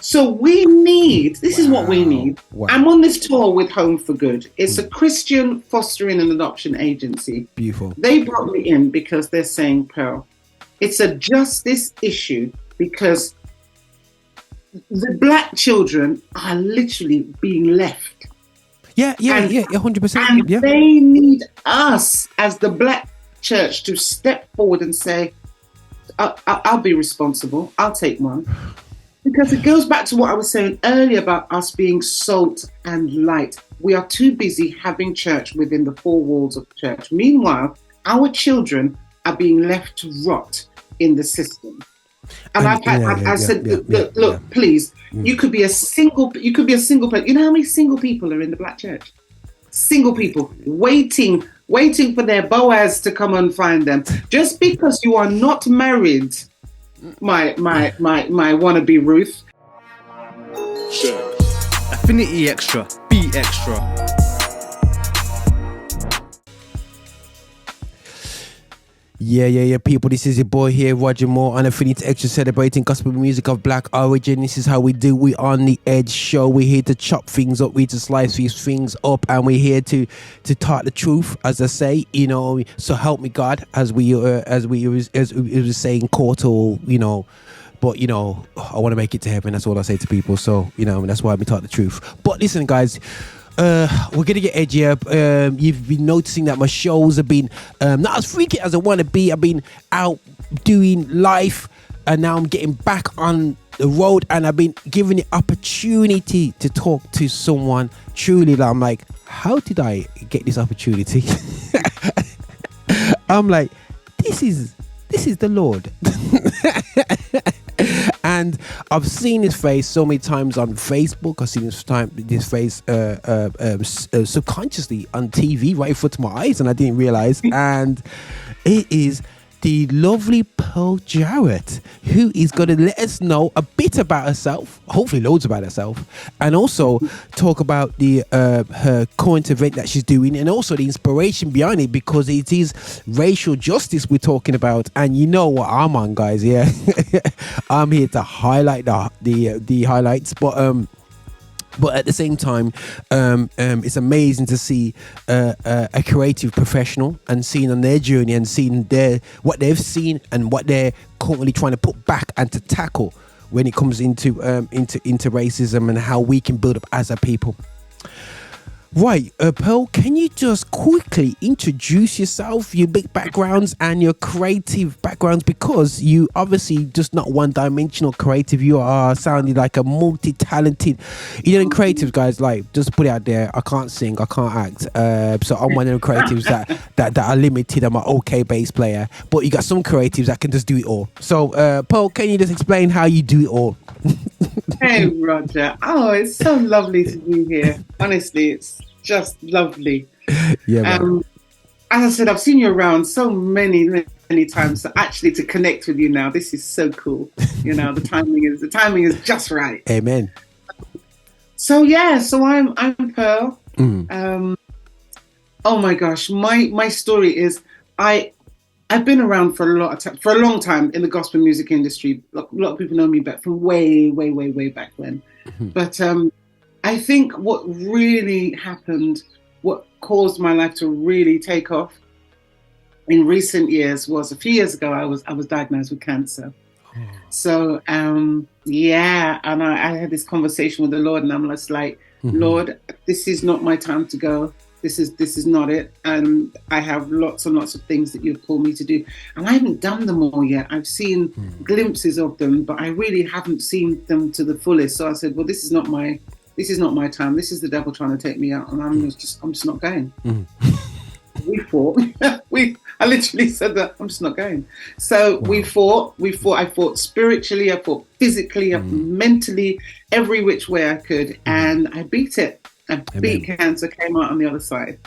So we need, this is what we need. Wow. I'm on this tour with Home for Good. It's a Christian fostering and adoption agency. Beautiful. They brought me in because they're saying, Pearl, it's a justice issue because the black children are literally being left. Yeah, 100%. And Yeah. they need us as the black church to step forward and say, I'll be responsible. I'll take one. Because it goes back to what I was saying earlier about us being salt and light. We are too busy having church within the four walls of church. Meanwhile, our children are being left to rot in the system. And I said, look, please, you could be a single person. You know how many single people are in the black church? Single people waiting for their Boaz to come and find them. Just because you are not married, my wannabe Ruth. Affinity Extra, be extra. Yeah, people. This is your boy here, Roger Moore, on Affinity Extra, celebrating gospel music of black origin. This is how we do. We on the Edge show. We're here to chop things up, we're to slice these things up, and we're here to talk the truth, as I say. You know, so help me God, as we was saying, goto. You know. But, you know, I want to make it to heaven. That's all I say to people. So, you know, that's why we talk the truth. But listen, guys, we're going to get edgier. You've been noticing that my shows have been not as freaky as I want to be. I've been out doing life, and now I'm getting back on the road, and I've been given the opportunity to talk to someone truly. I'm like, how did I get this opportunity? I'm like, this is the Lord. And I've seen his face so many times on Facebook. I've seen this face subconsciously on TV right in front of my eyes, and I didn't realize. And it is the lovely Pearl Jarrett, who is going to let us know a bit about herself, hopefully loads about herself, and also talk about the her current event that she's doing, and also the inspiration behind it, because it is racial justice we're talking about. And you know what I'm on, guys. Yeah. I'm here to highlight the highlights, but at the same time, it's amazing to see a creative professional and seeing on their journey and seeing what they've seen and what they're currently trying to put back and to tackle when it comes into racism and how we can build up as a people. Right, Pearl, can you just quickly introduce yourself, your big backgrounds and your creative backgrounds, because you obviously just not one-dimensional creative. You are sounding like a multi-talented, you know, creatives, guys, like, just put it out there, I can't sing, I can't act, so I'm one of the creatives that are limited. I'm an okay bass player, but you got some creatives that can just do it all. So, Pearl, can you just explain how you do it all? Hey, Roger. Oh, it's so lovely to be here. Honestly, it's just lovely. Yeah, man. As I said, I've seen you around so many times. So actually, to connect with you now, this is so cool. You know, the timing is just right. Amen. So I'm Pearl. Oh my gosh, my story is I've been around for a long time in the gospel music industry. A lot of people know me back from way back when. But I think what really happened, what caused my life to really take off in recent years was a few years ago, I was diagnosed with cancer. So, and I had this conversation with the Lord, and I'm just like, Lord, this is not my time to go. This is not it. And I have lots and lots of things that you've called me to do. And I haven't done them all yet. I've seen glimpses of them, but I really haven't seen them to the fullest. So I said, well, this is not my time. This is the devil trying to take me out. And I'm just not going. We fought. I literally said that I'm just not going. So we fought. I fought spiritually. I fought physically, mentally, every which way I could. And I beat it. I beat cancer, came out on the other side.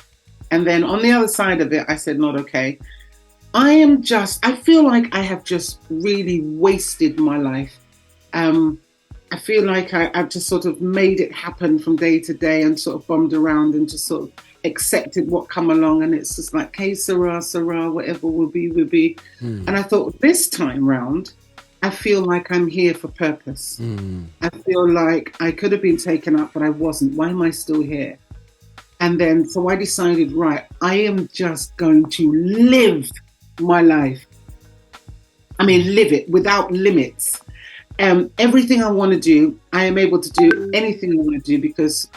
And then on the other side of it, I said, not okay. I feel like I have just really wasted my life. I feel like I've just sort of made it happen from day to day and sort of bombed around and just sort of accepted what come along. And it's just like, hey, Sarah, whatever will be. And I thought this time round, I feel like I'm here for purpose. I feel like I could have been taken out, but I wasn't. Why am I still here? And then, so I decided, right, I am just going to live my life. I mean, live it without limits. Everything I want to do, I am able to do anything I want to do because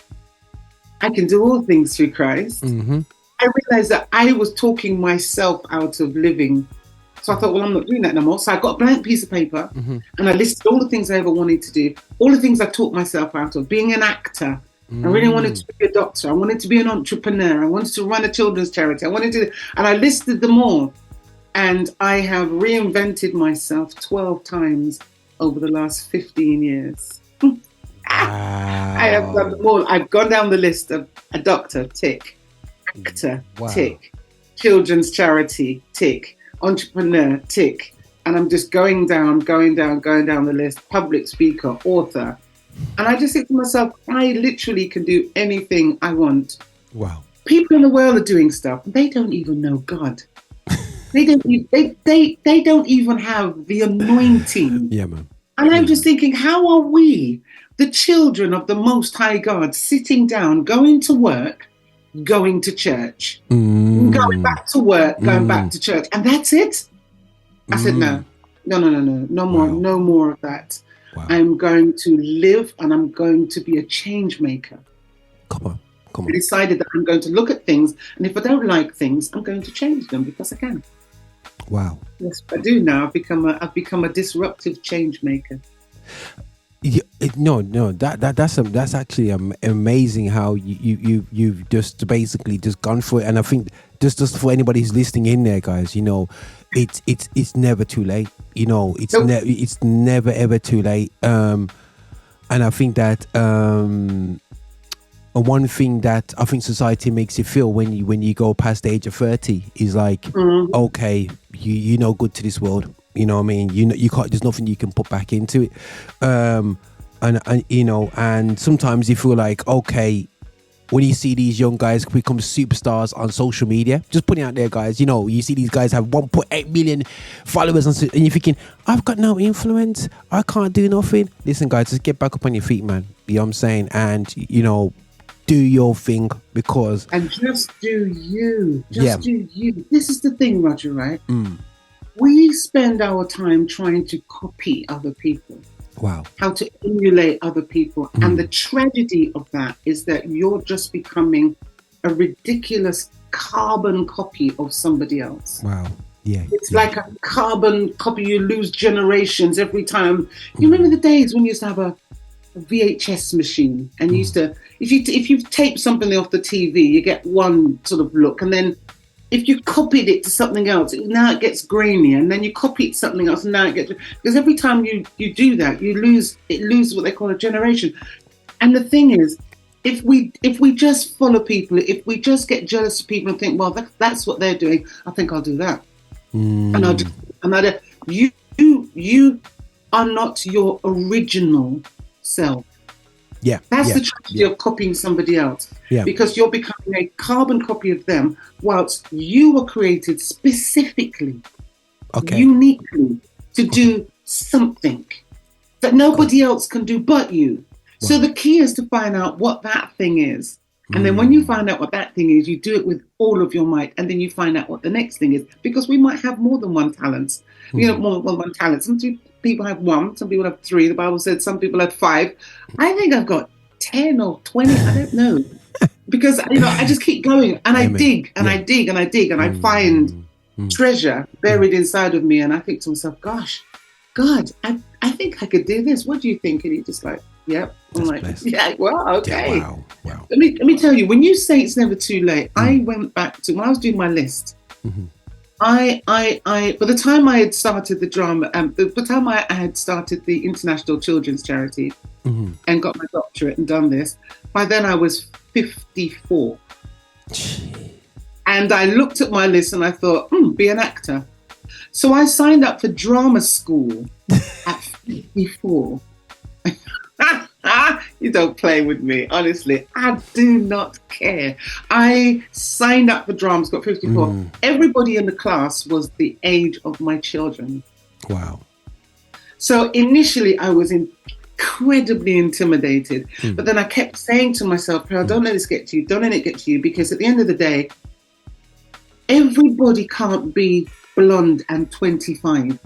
I can do all things through Christ. I realized that I was talking myself out of living. So I thought, well, I'm not doing that no more. So I got a blank piece of paper and I listed all the things I ever wanted to do, all the things I taught myself out of, being an actor. I really wanted to be a doctor. I wanted to be an entrepreneur. I wanted to run a children's charity. And I listed them all. And I have reinvented myself 12 times over the last 15 years. I have done them all. I've gone down the list of a doctor, tick. Actor, tick. Children's charity, tick. Entrepreneur, tick. And I'm just going down the list. Public speaker, author. And I just think to myself, I literally can do anything I want. Wow. People in the world are doing stuff. They don't even know God. They don't even have the anointing. Yeah, man. And I'm just thinking, how are we, the children of the Most High God, sitting down, going to work, going to church, going back to work, going back to church, and that's it? I said, no more of that. Wow. I'm going to live and I'm going to be a change maker. Come on. I decided that I'm going to look at things, and if I don't like things, I'm going to change them because I can. Wow. Yes, I do now. I've become a disruptive change maker. Yeah, that's actually amazing how you've just basically just gone for it. And I think just for anybody who's listening in there, guys, it's never too late. It's never ever too late. And I think that one thing that I think society makes you feel when you go past the age of 30 is like, okay, you're no good to this world. You know what I mean? You can't. There's nothing you can put back into it. And sometimes you feel like, okay, when you see these young guys become superstars on social media, just putting out there, guys, you see these guys have 1.8 million followers, and you're thinking, I've got no influence, I can't do nothing. Listen, guys, just get back up on your feet, man. You know what I'm saying? And do your thing, because and just do you. Do you. This is the thing, Roger, right? We spend our time trying to copy other people. Wow. How to emulate other people. And the tragedy of that is that you're just becoming a ridiculous carbon copy of somebody else. Wow. Yeah. It's like a carbon copy. You lose generations every time. You remember the days when you used to have a VHS machine and you used to, if you tape something off the TV, you get one sort of look, and then if you copied it to something else, now it gets grainy, and then you copy it to something else, and now it gets, because every time you do that, you lose what they call a generation. And the thing is, if we just follow people, if we just get jealous of people and think, well, that's what they're doing, I think I'll do that. And you are not your original self. Yeah, that's the tragedy of copying somebody else. Yeah. Because you're becoming a carbon copy of them, whilst you were created specifically, uniquely, to do something that nobody else can do but you. Wow. So the key is to find out what that thing is. And then when you find out what that thing is, you do it with all of your might. And then you find out what the next thing is. Because we might have more than one talent. More than one talent. Some people have one, some people have three. The Bible said some people have 5. I think I've got 10 or 20. I don't know. Because, I just keep going. And I dig, and I dig, and I dig. And I find treasure buried inside of me. And I think to myself, gosh, God, I think I could do this. What do you think? And he just like, yep. I'm like, yeah, well, okay. Yeah, wow. Let me tell you, when you say it's never too late, I went back to when I was doing my list. I by the time I had started the drama, the time I had started the International Children's Charity and got my doctorate and done this, by then I was 54. And I looked at my list and I thought, be an actor. So I signed up for drama school at 54. You don't play with me, honestly. I do not care. I signed up for drama school at 54. Everybody in the class was the age of my children. Wow. So initially I was incredibly intimidated, but then I kept saying to myself, Pearl, don't let this get to you. Don't let it get to you, because at the end of the day, everybody can't be blonde and 25.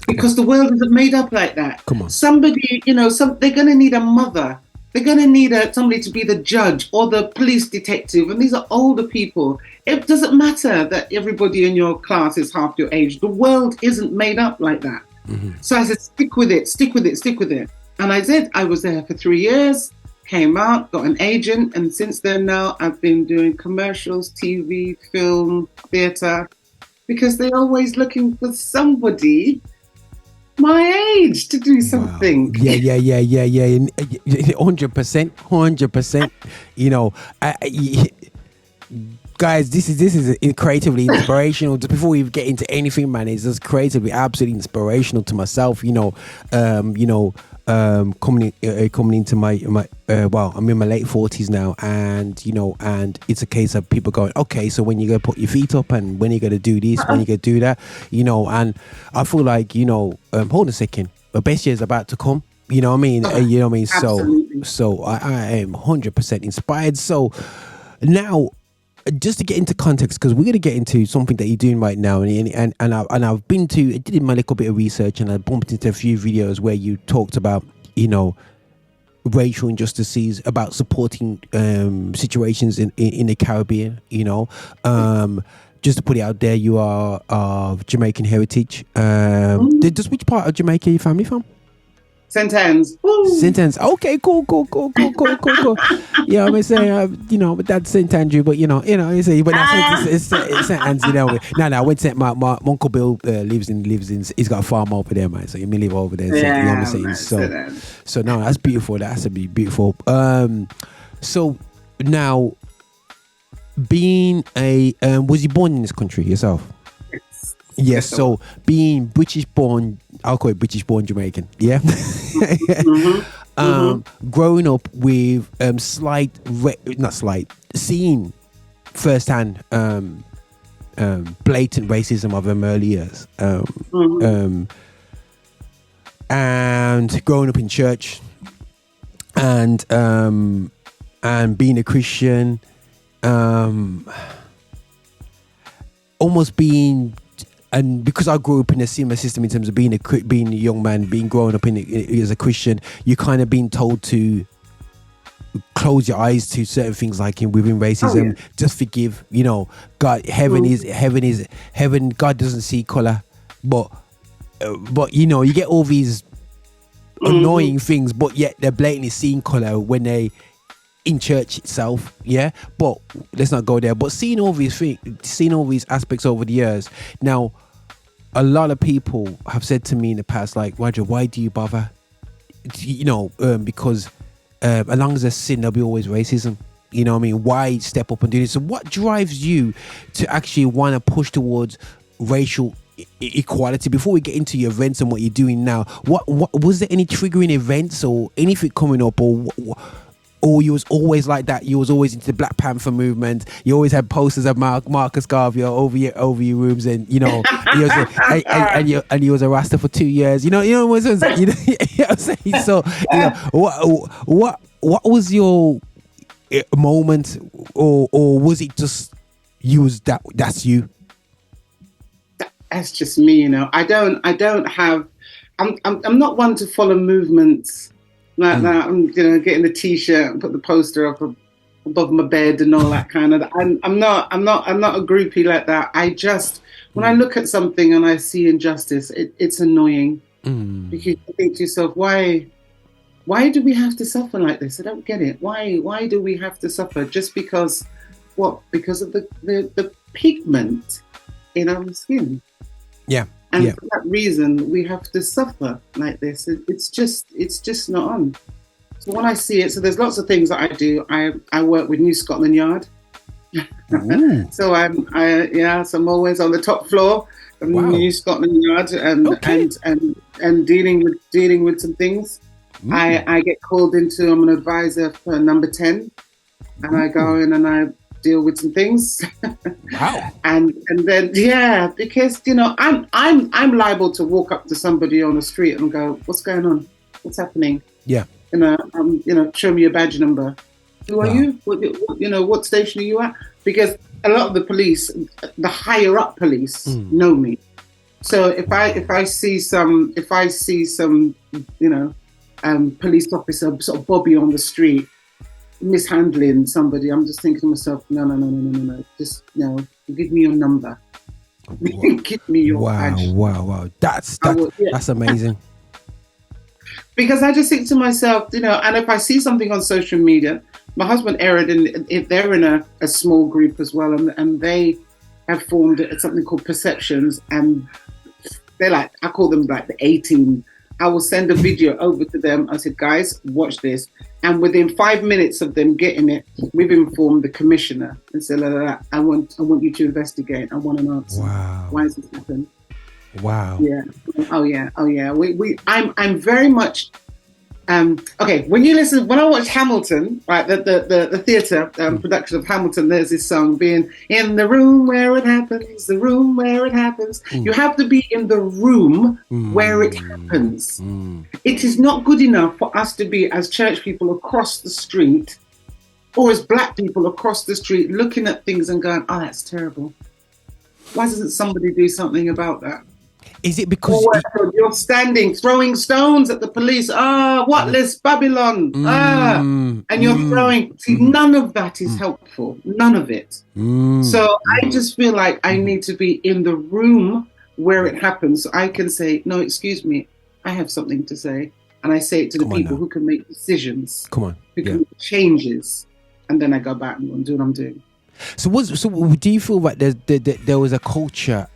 Because the world isn't made up like that. Come on. Somebody, they're going to need a mother. They're going to need somebody to be the judge or the police detective. And these are older people. It doesn't matter that everybody in your class is half your age. The world isn't made up like that. Mm-hmm. So I said, stick with it, stick with it, stick with it. And I did. I was there for 3 years, came out, got an agent. And since then now, I've been doing commercials, TV, film, theatre, because they're always looking for somebody my age to do something. Wow. Yeah. 100%. Guys, this is creatively inspirational. Just before we get into anything, man, it's just creatively absolutely inspirational to myself. Coming into my I'm in my late 40s now, and and it's a case of people going, okay, so when you gonna put your feet up, and when you gonna do this, when you gonna do that, and I feel like hold on a second, the best year is about to come. You know what I mean? Absolutely. So I am 100% inspired. So now, just to get into context, because we're going to get into something that you're doing right now, and I've been to, I did my little bit of research, and I bumped into a few videos where you talked about racial injustices, about supporting situations in the Caribbean. Just to put it out there, you are of Jamaican heritage. Just which part of Jamaica are your family from? St. Anne's. St. Okay, cool. Yeah, I'm saying, my dad's St. Andrew, but you say, but it's St. Anne's, No, I went to my Uncle Bill lives in. He's got a farm over there, man. So you may live over there. So, man, so no, that's beautiful. That's to be beautiful. So now, being was you born in this country yourself? Yes, so being British born, I'll call it British born Jamaican, yeah? Growing up with seeing firsthand blatant racism of them early years. And growing up in church and being a Christian, almost being... And because I grew up in a similar system in terms of being a young man, growing up as a Christian, you're kind of being told to close your eyes to certain things like within racism. Just forgive, God, heaven. God doesn't see color, but you get all these annoying things, but yet they're blatantly seeing color when they in church itself, yeah. But let's not go there. But seeing all these aspects over the years now. A lot of people have said to me in the past, like, Roger, why do you bother? Because as long as there's sin, there'll be always racism. You know what I mean? Why step up and do this? So what drives you to actually want to push towards racial equality? Before we get into your events and what you're doing now, what was there any triggering events or anything coming up, or you was always like that? You was always into the Black Panther movement. You always had posters of Marcus Garvey over your rooms, and you was and you was a Rasta for 2 years. What I'm saying? So what was your moment, or was it just you was that's you? That's just me. I don't have. I'm not one to follow movements. Like that, I'm getting the T-shirt and put the poster up above my bed and all that kind of. I'm not a groupie like that. I just when I look at something and I see injustice, it's annoying because you think to yourself, why do we have to suffer like this? I don't get it. Why do we have to suffer just because what? Because of the pigment in our skin. Yeah. And for that reason, we have to suffer like this. It's just not on. So when I see it, so there's lots of things that I do. I work with New Scotland Yard. So I'm always on the top floor of New Scotland Yard and dealing with some things. I get called into. I'm an advisor for Number 10, and I go in and I deal with some things. Wow. and then because I'm liable to walk up to somebody on the street and go, "What's going on? What's happening?" Yeah. Show me your badge number. Who are you? What station are you at? Because a lot of the police, the higher up police, know me. So if I see some police officer sort of Bobby on the street mishandling somebody, I'm just thinking to myself, no. Just give me your number. Give me your badge. Wow. That's amazing. Because I just think to myself, and if I see something on social media, my husband Aaron, they're in a small group as well, and they have formed something called Perceptions, and they're like, I call them like the A-team. I will send a video over to them. I said, guys, watch this. And within 5 minutes of them getting it, we've informed the commissioner and said, I want you to investigate. I want an answer. Wow. Why has this happened? Wow. Yeah. Oh yeah. I'm very much okay. When I watch Hamilton, right, the theatre production of Hamilton, there's this song being in the room where it happens, the room where it happens. You have to be in the room where it happens. It is not good enough for us to be as church people across the street or as black people across the street looking at things and going, "Oh, that's terrible. Why doesn't somebody do something about that?" Is it because you're standing throwing stones at the police? Whatless Babylon! And you're throwing. See, none of that is helpful. None of it. So I just feel like I need to be in the room where it happens, so I can say, "No, excuse me, I have something to say," and I say it to the people who can make decisions. Who can make changes, and then I go back and do what I'm doing. So do you feel like there was a culture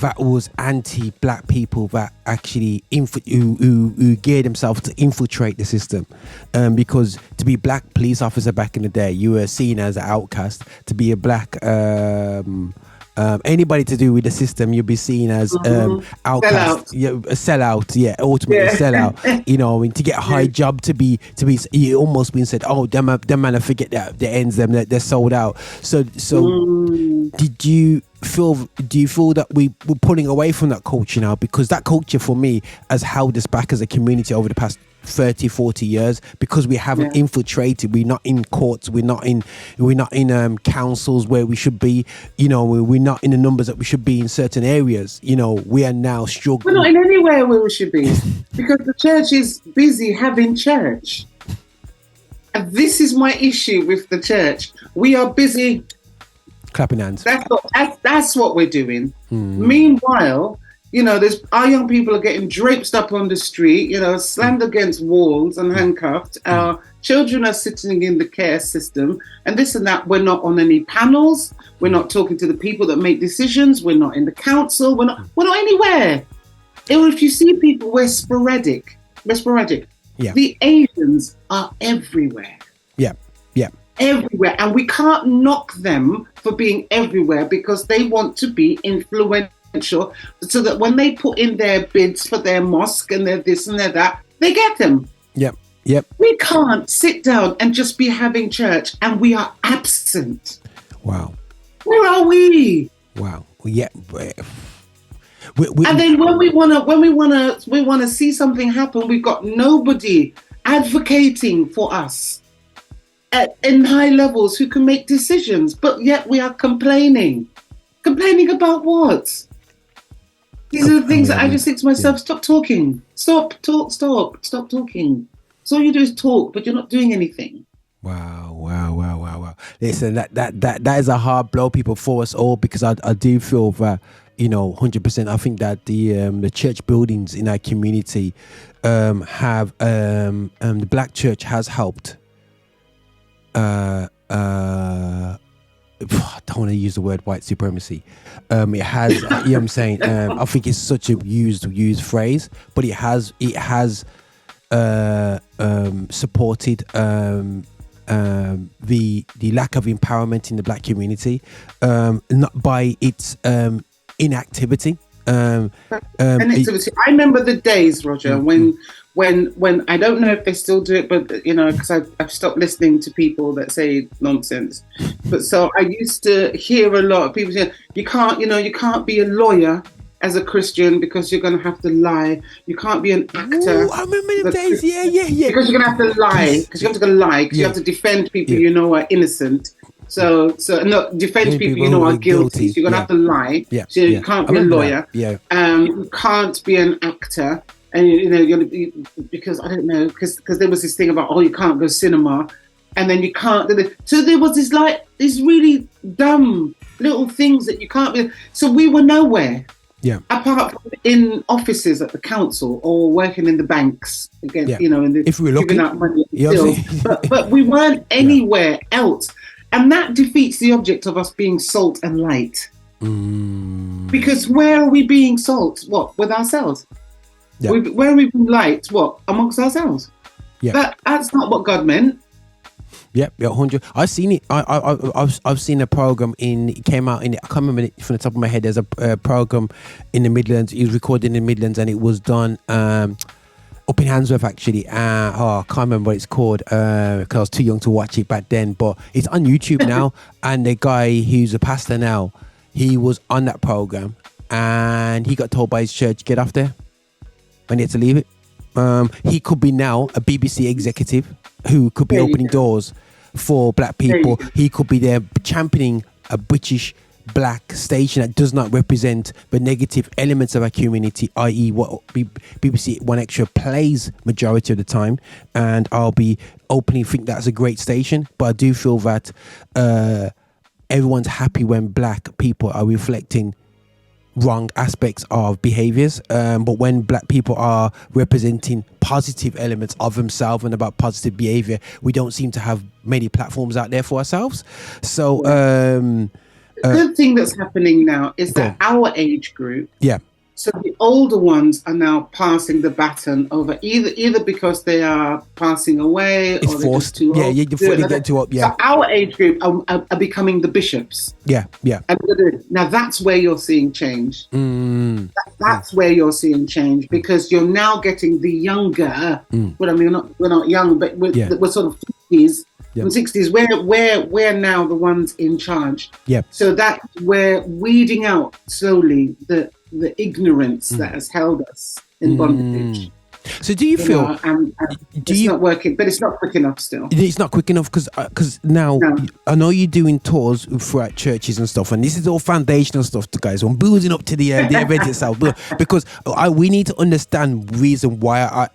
that was anti-black people that actually who geared themselves to infiltrate the system, because to be black police officer back in the day, you were seen as an outcast. To be a black anybody to do with the system, you'd be seen as outcast, a sellout, ultimately sellout. And to get a high job, to be you almost been said, "Oh, them man, I forget that the ends them that they're sold out." So do you feel that we're pulling away from that culture now? Because that culture for me has held us back as a community over the past 30-40 years, because we haven't infiltrated. We're not in courts, we're not in councils where we should be, we're not in the numbers that we should be in certain areas. We are now struggling. We're not in anywhere where we should be because the church is busy having church, and this is my issue with the church. We are busy clapping hands. That's what we're doing. Meanwhile, our young people are getting draped up on the street, slammed against walls and handcuffed. Our children are sitting in the care system and this and that. We're not on any panels. We're not talking to the people that make decisions. We're not in the council. We're not anywhere. Or if you see people, we're sporadic. Yeah. The Asians are everywhere. Yeah. Everywhere. And we can't knock them for being everywhere because they want to be influential, so that when they put in their bids for their mosque and their this and their that, they get them. Yep. We can't sit down and just be having church and we are absent. Wow. Where are we? Wow. Yeah. And then when we wanna see something happen, we've got nobody advocating for us in high levels who can make decisions, but yet we are complaining. Complaining about what? These are the things that I just think to myself, stop talking. Stop talking. So all you do is talk, but you're not doing anything. Wow. Listen, that is a hard blow, people, for us all, because I do feel that, 100%, I think that the church buildings in our community have the black church has helped. I don't want to use the word white supremacy. It has, you know what I'm saying? I think it's such a used phrase, but it has supported the lack of empowerment in the black community, not by its inactivity. Connectivity. I remember the days, Roger, when I don't know if they still do it, but because I've stopped listening to people that say nonsense. But so I used to hear a lot of people saying, you can't be a lawyer as a Christian because you're going to have to lie. You can't be an actor. Ooh, I remember the days. Yeah. Because you're going to have to lie. Because you have to lie. Because you have to defend people are innocent. So no, defend people are guilty. So you're going to have to lie. Yeah. So you can't be a lawyer. Yeah. You can't be an actor. And you're going to be, because I don't know, because there was this thing about, you can't go cinema. And then you can't. So there was these really dumb little things that you can't be. So we were nowhere. Yeah. Apart from in offices at the council or working in the banks again, if we were looking out money but we weren't anywhere else. And that defeats the object of us being salt and light. Because where are we being salt? What? With ourselves? Yeah. Where are we being light? What? Amongst ourselves? Yeah. That's not what God meant. Yep, 100. I've seen it. I've seen a program it came out in. I can't remember it from the top of my head. There's a program in the Midlands. It was recorded in the Midlands, and it was done up in Handsworth actually. I can't remember what it's called because I was too young to watch it back then. But it's on YouTube now, and the guy who's a pastor now, he was on that program, and he got told by his church, get off there, and he had to leave it. He could be now a BBC executive who could be opening doors for black people. He could be there championing a British black station that does not represent the negative elements of our community, i.e. what BBC One Extra plays majority of the time. And I'll be openly think that's a great station, but I do feel that everyone's happy when black people are reflecting wrong aspects of behaviors, but when black people are representing positive elements of themselves and about positive behavior, we don't seem to have many platforms out there for ourselves. So the good thing that's happening now is that our age group, so the older ones are now passing the baton over, either because they are passing away it's or they're forced. just too old. You get too up. So our age group are becoming the bishops. Yeah. Now that's where you're seeing change. That's where you're seeing change, because you're now getting the younger. Well, I mean, we're not young, but we're sort of 50s. In 60s, we're now the ones in charge. So that we're weeding out slowly the ignorance that has held us in bondage. So do you feel it's not working, but it's not quick enough still. It's not quick enough because now I know you're doing tours throughout churches and stuff, and this is all foundational stuff, guys. I'm building up to the event itself, because we need to understand reason why.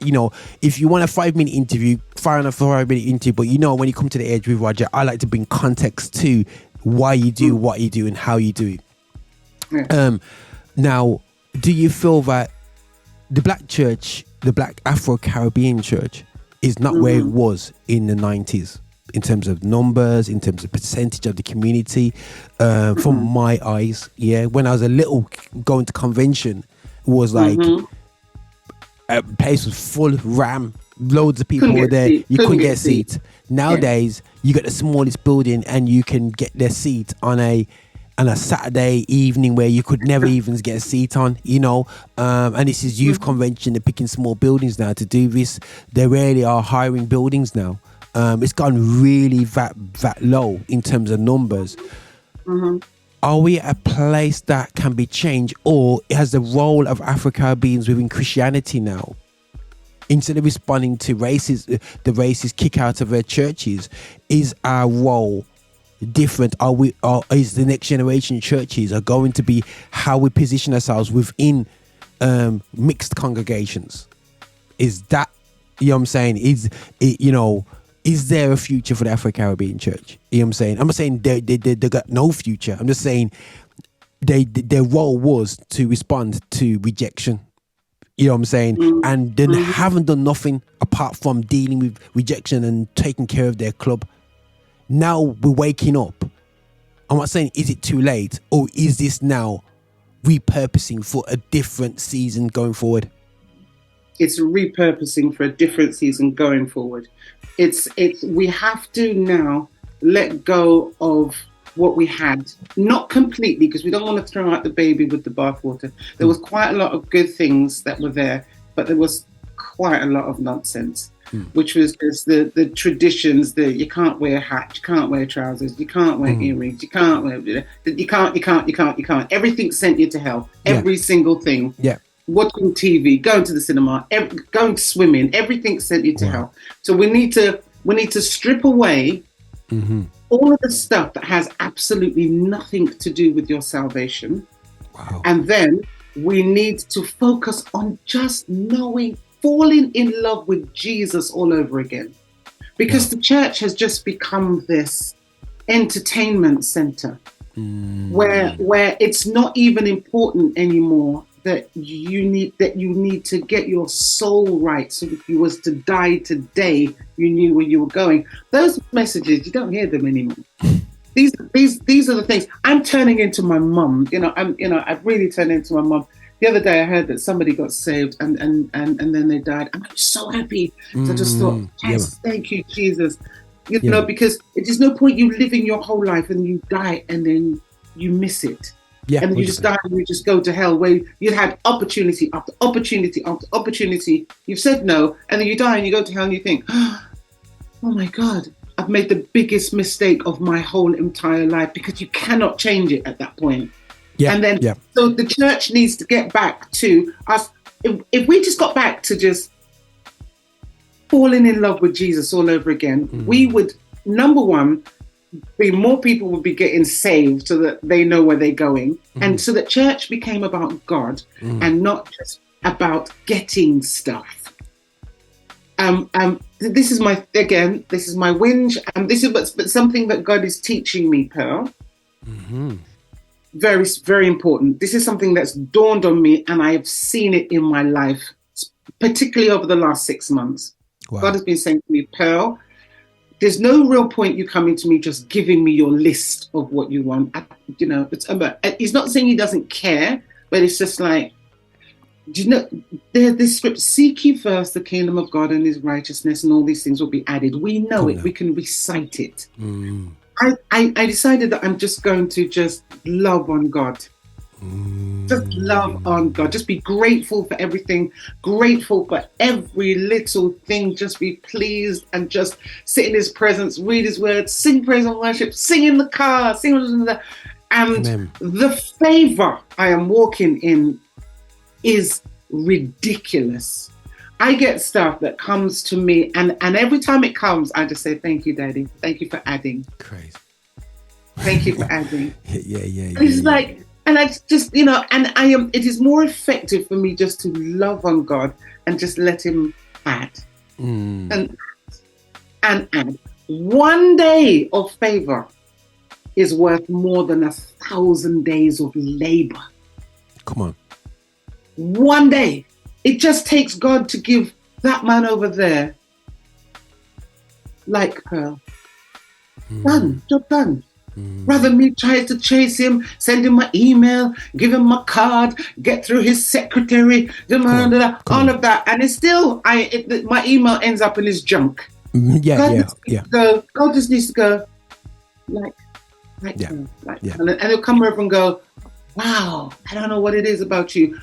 If you want a 5-minute interview, fire on a 5-minute interview, but when you come to the edge with Roger, I like to bring context to why you do what you do and how you do it. Now, do you feel that the black church, the black Afro-Caribbean church, is not where it was in the 90s in terms of numbers, in terms of percentage of the community? From my eyes, when I was a little, going to convention, it was like a place was full, ram, loads of people were there. You couldn't get a seat. Nowadays, you got the smallest building and you can get their seat on a Saturday evening where you could never even get a seat on, and this is youth convention. They're picking small buildings now to do this. They really are hiring buildings now. It's gone really that low in terms of numbers. Are we at a place that can be changed, or has the role of Afro-Caribbeans within Christianity now, instead of responding to the racist kick out of their churches, is our role different? Is the next generation churches are going to be how we position ourselves within mixed congregations? Is that, what I'm saying, is there a future for the Afro-Caribbean church? You know what I'm saying? I'm not saying they got no future. I'm just saying their role was to respond to rejection. You know what I'm saying? And they haven't done nothing apart from dealing with rejection and taking care of their club. Now we're waking up. I'm not saying is it too late, or is this now repurposing for a different season going forward? It's repurposing for a different season going forward. We have to now let go of what we had, not completely, because we don't want to throw out the baby with the bathwater. There was quite a lot of good things that were there, but there was quite a lot of nonsense, which was just the traditions, you can't wear a hat, you can't wear trousers, you can't wear earrings, you can't wear, you can't. Everything sent you to hell. Every single thing. Yeah. Watching TV, going to the cinema, going swimming, everything sent you to hell. So we need to strip away all of the stuff that has absolutely nothing to do with your salvation. Wow. And then we need to focus on just knowing, falling in love with Jesus all over again. Because the church has just become this entertainment center where it's not even important anymore that you need to get your soul right. So if you was to die today, you knew where you were going. Those messages, you don't hear them anymore. These are the things. I'm turning into my mum. I've really turned into my mum. The other day I heard that somebody got saved and then they died. And I'm so happy. So I just thought, yes, thank you, Jesus. You know, because there's no point you living your whole life and you die and then you miss it. Yeah, and then you just die and you just go to hell, where you had opportunity after opportunity after opportunity. You've said no, and then you die and you go to hell and you think, oh my God, I've made the biggest mistake of my whole entire life, because you cannot change it at that point. Yeah, and then so the church needs to get back to us. If we just got back to just falling in love with Jesus all over again, we would, number one, more people would be getting saved so that they know where they're going, and so that church became about God and not just about getting stuff. This is my whinge, and this is but something that God is teaching me, Pearl. Very, very important. This is something that's dawned on me, and I have seen it in my life, particularly over the last 6 months. Wow. God has been saying to me, Pearl, there's no real point you coming to me just giving me your list of what you want. He's not saying he doesn't care, but it's just like, there's this script: seek ye first the kingdom of God and his righteousness, and all these things will be added. We know it. We can recite it. I decided that I'm just going to just love on God. Just love on God. Just be grateful for everything, grateful for every little thing. Just be pleased and just sit in his presence, read his words, sing praise and worship, sing in the car, sing in the... And Amen. The favor I am walking in is ridiculous. I get stuff that comes to me, and every time it comes, I just say, thank you, Daddy. Thank you for adding. Crazy. Thank you for adding. Yeah. It's like... And I just, it is more effective for me just to love on God and just let him add. And add. One day of favor is worth more than 1,000 days of labor. Come on. One day. It just takes God to give that man over there, like Pearl. Done. Job done. Rather me try to chase him, send him my email, give him my card, get through his secretary, all of that, and it's still my email ends up in his junk. God just needs to go like, and he'll come over and go, wow, I don't know what it is about you.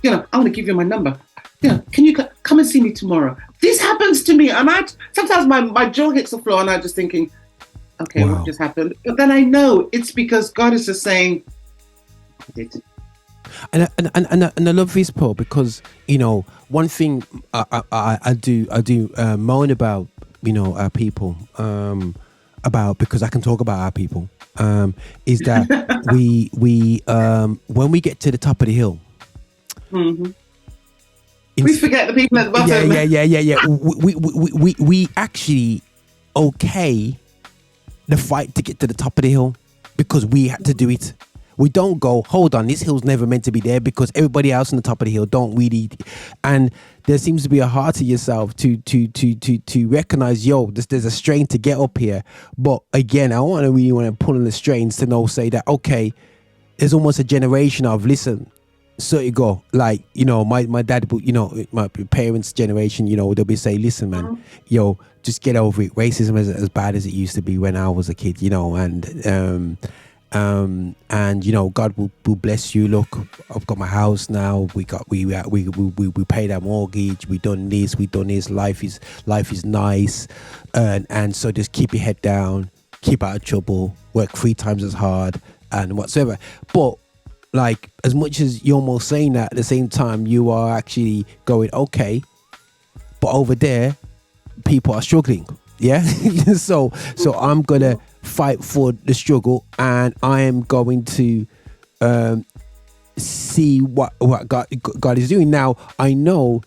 I want to give you my number. Can you come and see me tomorrow? This happens to me, and sometimes my jaw hits the floor, and I'm just thinking, okay, wow. What just happened? But then I know it's because God is just saying, and I love this, Paul, because one thing I do moan about our people about, because I can talk about our people, is that we when we get to the top of the hill, we forget the people at the bottom. Yeah. We actually the fight to get to the top of the hill because we had to do it. We don't go, hold on, this hill's never meant to be there because everybody else on the top of the hill don't really. And there seems to be a heart to yourself to recognize, there's a strain to get up here. But again, I really want to pull on the strains to say that, okay, there's almost a generation of, listen, so you go, like, you know, my dad, you know, my parents' generation, you know, they'll be saying, listen, man, yo, just get over it. Racism isn't as bad as it used to be when I was a kid, you know, and you know, God will bless you. Look, I've got my house now. We paid our mortgage. We done this. Life is nice, and so just keep your head down, keep out of trouble, work 3 times as hard, and whatsoever. But like, as much as you're almost saying that, at the same time, you are actually going, okay, but over there, people are struggling. Yeah. so I'm gonna fight for the struggle, and I am going to see what God is doing. Now I know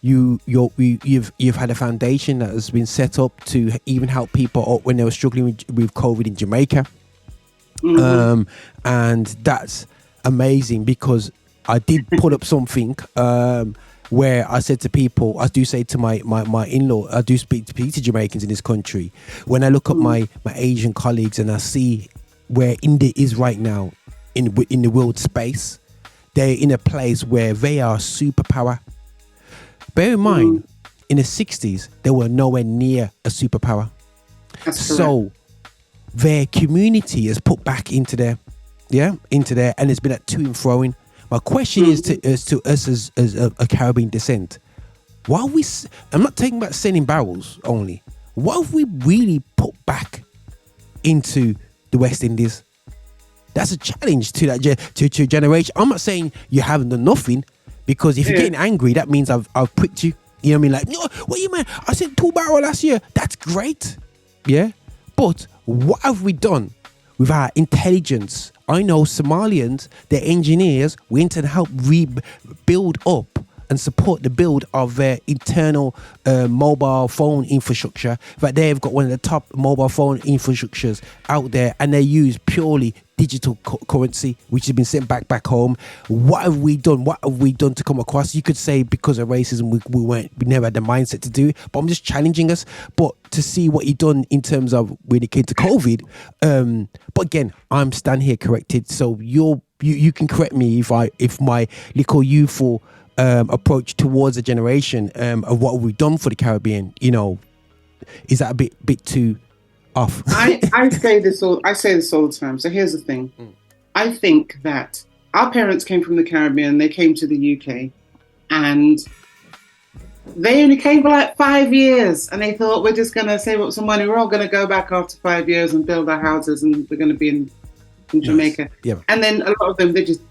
you've had a foundation that has been set up to even help people when they were struggling with COVID in Jamaica. And that's amazing, because I did put up something where I said to people, I do say to my in-law, I do speak to Jamaicans in this country. When I look at my Asian colleagues and I see where India is right now in the world space, they're in a place where they are a superpower. Bear in mind, in the 60s, they were nowhere near a superpower. So their community is put back into there, and it's been at to and froing. My question is to us as a Caribbean descent. I'm not talking about sending barrels only. What have we really put back into the West Indies? That's a challenge to that to generation. I'm not saying you haven't done nothing, because if you're getting angry, that means I've pricked you. You know what I mean? Like, no, what you mean? I sent 2 barrels last year. That's great. Yeah. But what have we done with our intelligence? I know Somalians, their engineers, went and helped rebuild up and support the build of their internal mobile phone infrastructure. In fact, they've got one of the top mobile phone infrastructures out there, and they use purely digital currency, which has been sent back home. What have we done? What have we done to come across? You could say because of racism, we never had the mindset to do it, but I'm just challenging us. But to see what you've done in terms of when it came to COVID, but again, I'm standing here corrected, so you can correct me if my little youthful approach towards a generation of what we've done for the Caribbean, you know, is that a bit too off? I say this all the time. So here's the thing. I think that our parents came from the Caribbean. They came to the UK, and they only came for like 5 years, and they thought, we're just going to save up some money. We're all going to go back after 5 years and build our houses, and we're going to be in Jamaica. Yes. Yeah. And then a lot of them, they just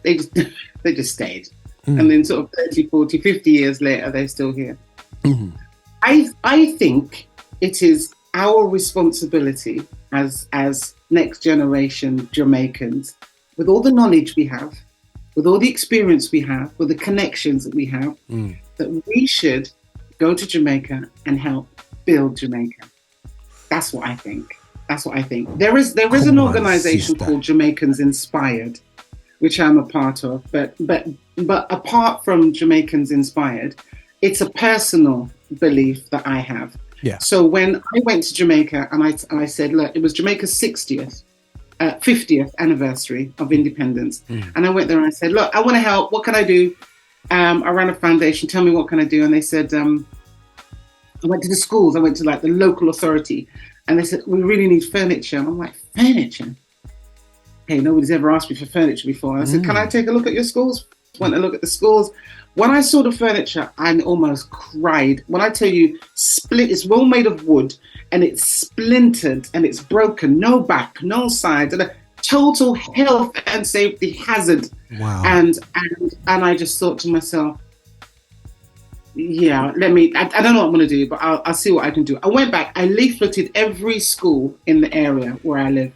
stayed. And then sort of 30, 40, 50 years later, they're still here. I think it is our responsibility as next generation Jamaicans, with all the knowledge we have, with all the experience we have, with the connections that we have, that we should go to Jamaica and help build Jamaica. That's what I think. There is an organization called Jamaicans Inspired, which I'm a part of, but apart from Jamaicans Inspired, it's a personal belief that I have. Yeah. So when I went to Jamaica and I said, look, it was Jamaica's 50th anniversary of independence. And I went there and I said, look, I want to help. What can I do? I ran a foundation. Tell me, what can I do? And they said, I went to the schools. I went to like the local authority, and they said, we really need furniture. And I'm like, furniture? Hey, nobody's ever asked me for furniture before. And I said, can I take a look at your schools? Went to look at the schools. When I saw the furniture, I almost cried. When I tell you, it's well made of wood, and it's splintered and it's broken. No back, no sides, and a total health and safety hazard. Wow. And I just thought to myself, yeah, I don't know what I'm going to do, but I'll see what I can do. I went back, I leafleted every school in the area where I live.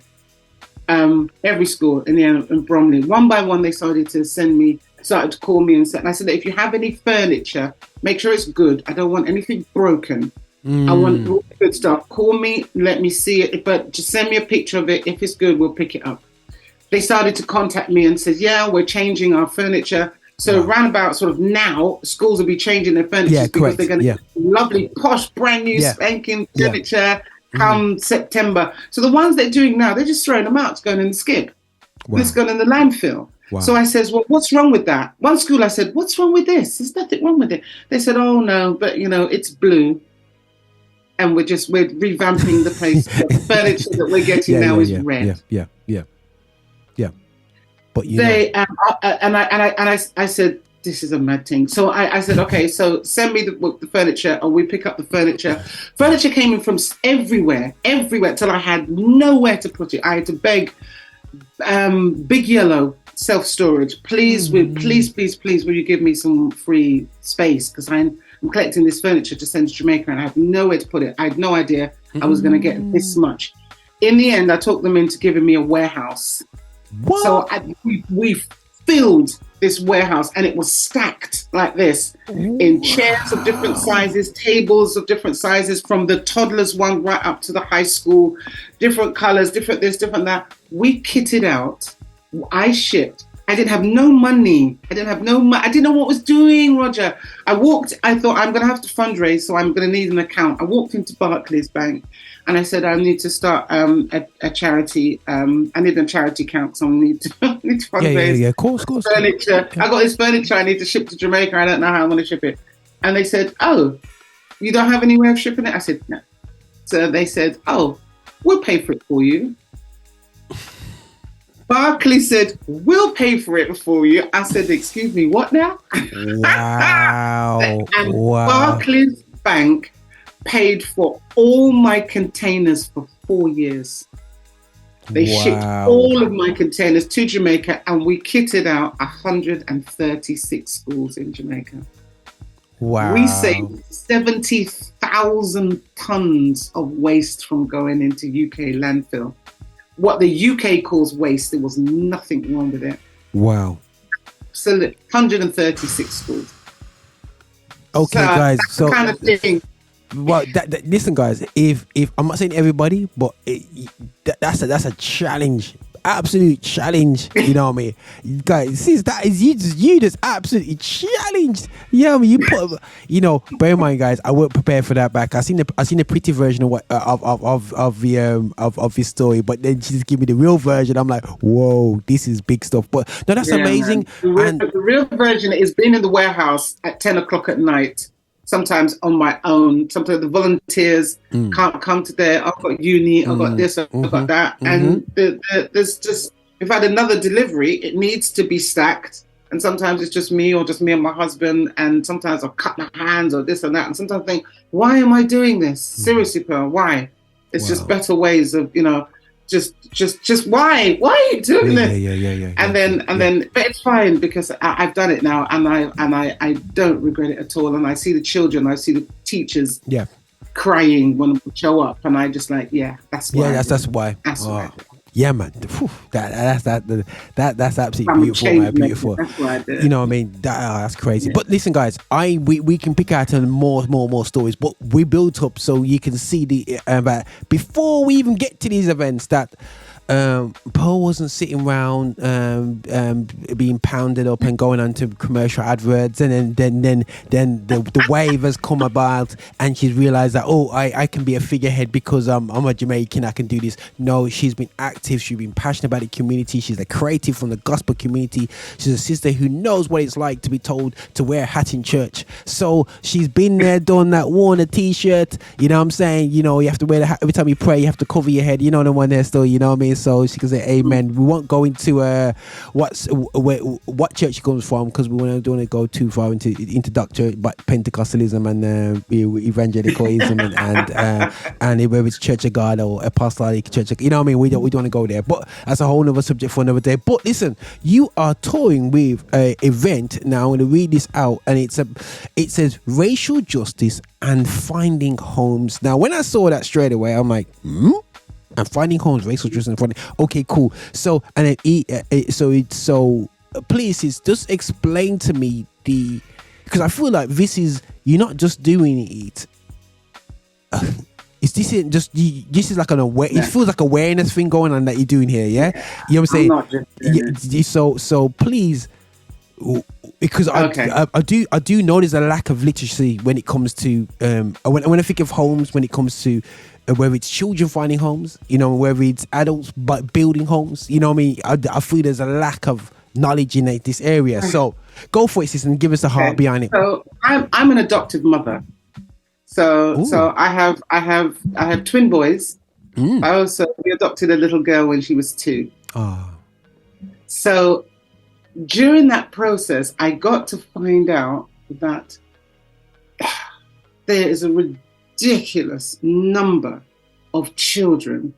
Every school in Bromley. One by one, they started to call me and I said, if you have any furniture, make sure it's good. I don't want anything broken. I want all the good stuff. Call me, let me see it, but just send me a picture of it. If it's good, we'll pick it up. They started to contact me and said, yeah, we're changing our furniture. So around about sort of now, schools will be changing their furniture because they're going to get lovely, posh, brand new, spanking furniture come September. So the ones they're doing now, they're just throwing them out. It's going in the skip. Wow. It's going in the landfill. So I says, well, what's wrong with that? One school I said, what's wrong with this? There's nothing wrong with it. They said, oh no, but it's blue. And we're revamping the place. The furniture that we're getting now is red. Yeah. But I said, this is a mad thing. So I said, okay, so send me the furniture, or we pick up the furniture. Furniture came in from everywhere, till I had nowhere to put it. I had to beg Big Yellow self-storage, please, will you give me some free space, because I'm collecting this furniture to send to Jamaica and I have nowhere to put it. I had no idea I was going to get this much. In the end, I talked them into giving me a warehouse. What? So we filled this warehouse, and it was stacked like this in chairs of different sizes, tables of different sizes, from the toddlers one right up to the high school, different colors, different this, different that. We kitted out. I shipped. I didn't have no money. I didn't know what I was doing, Roger. I thought I'm going to have to fundraise, so I'm going to need an account. I walked into Barclays Bank and I said, I need to start a charity. I need a charity account, so I need to fundraise. Yeah, of course. Furniture. I got this furniture I need to ship to Jamaica. I don't know how I'm going to ship it. And they said, oh, you don't have any way of shipping it? I said, no. So they said, oh, we'll pay for it for you. Barclays said, we'll pay for it for you. I said, excuse me, what now? Wow. And Barclays Bank paid for all my containers for 4 years. They shipped all of my containers to Jamaica, and we kitted out 136 schools in Jamaica. Wow. We saved 70,000 tons of waste from going into UK landfill. What the UK calls waste, there was nothing wrong with it. Wow. So 136 schools. Okay, so, guys. So kind of thing. Well, listen, guys. If I'm not saying everybody, but that's a challenge. Absolute challenge. You know what I mean, guys? Since that is you just absolutely challenged. You know what I mean? You put, bear in mind, guys, I weren't prepared for that back. I seen a pretty version of his story, but then she just give me the real version. I'm like, whoa, this is big stuff. But no, that's amazing. The real version is being in the warehouse at 10 o'clock at night. Sometimes on my own. Sometimes the volunteers can't come today. I've got uni, I've got this, I've got that. And there's just, if I had another delivery, it needs to be stacked. And sometimes it's just me and my husband. And sometimes I'll cut my hands or this and that. And sometimes I think, why am I doing this? Seriously, Pearl, why? It's just better ways of, just why? Why are you doing this? Yeah. And then, but it's fine because I've done it now, and I don't regret it at all. And I see the children, I see the teachers, crying when we show up, and I just like, that's why. Yeah, that's why. That's why. Yeah, man. That's absolutely beautiful, man. Beautiful. That's what I did. You know what I mean? That's crazy. Yeah. But listen, guys, we can pick out more stories, but we built up so you can see the before we even get to these events that Paul wasn't sitting around being pounded up and going on to commercial adverts, and then the wave has come about, and she's realized that I can be a figurehead because I'm a Jamaican, I can do this. No, she's been active, she's been passionate about the community, she's a creative from the gospel community, she's a sister who knows what it's like to be told to wear a hat in church. So she's been there, done that, worn a t-shirt, you know what I'm saying, you have to wear the hat every time you pray, you have to cover your head, the one there still, you know what I mean? So she can say amen. We won't go into what church she comes from, because we don't want to go too far into doctrine, but Pentecostalism and evangelicalism and whether it's Church of God or Apostolic Church, you know what I mean? We don't want to go there, but that's a whole other subject for another day. But listen, you are touring with an event now. I'm going to read this out, and it says racial justice and finding homes. Now, when I saw that straight away, I'm like, and finding homes, racial justice and finding. Okay, cool. So and then please, just explain to me because I feel like this is, you're not just doing it. This is like it feels like awareness thing going on that you're doing here, yeah? You know what I'm saying? So please, because I do know there's a lack of literacy when it comes to when I think of homes, when it comes to whether it's children finding homes, whether it's adults but building homes, you know what I mean? I feel there's a lack of knowledge in this area. So go for it, sis, and give us the heart behind it. So I'm an adoptive mother. So I have twin boys. We adopted a little girl when she was 2. So during that process, I got to find out that there is a ridiculous number of children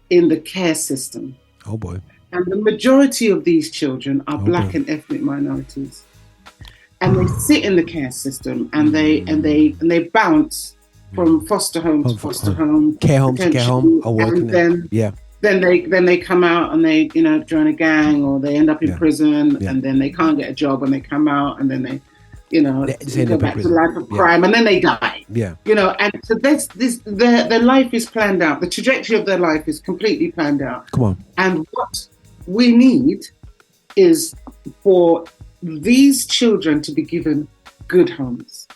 in the care system. Oh boy. And the majority of these children are black and ethnic minorities. And they sit in the care system and they bounce from foster home to foster home, care home to care home, then they come out and they join a gang, or they end up in prison, and then they can't get a job when they come out, and then they go back to life of crime, and then they die. And so their life is planned out. The trajectory of their life is completely planned out. Come on. And what we need is for these children to be given good homes,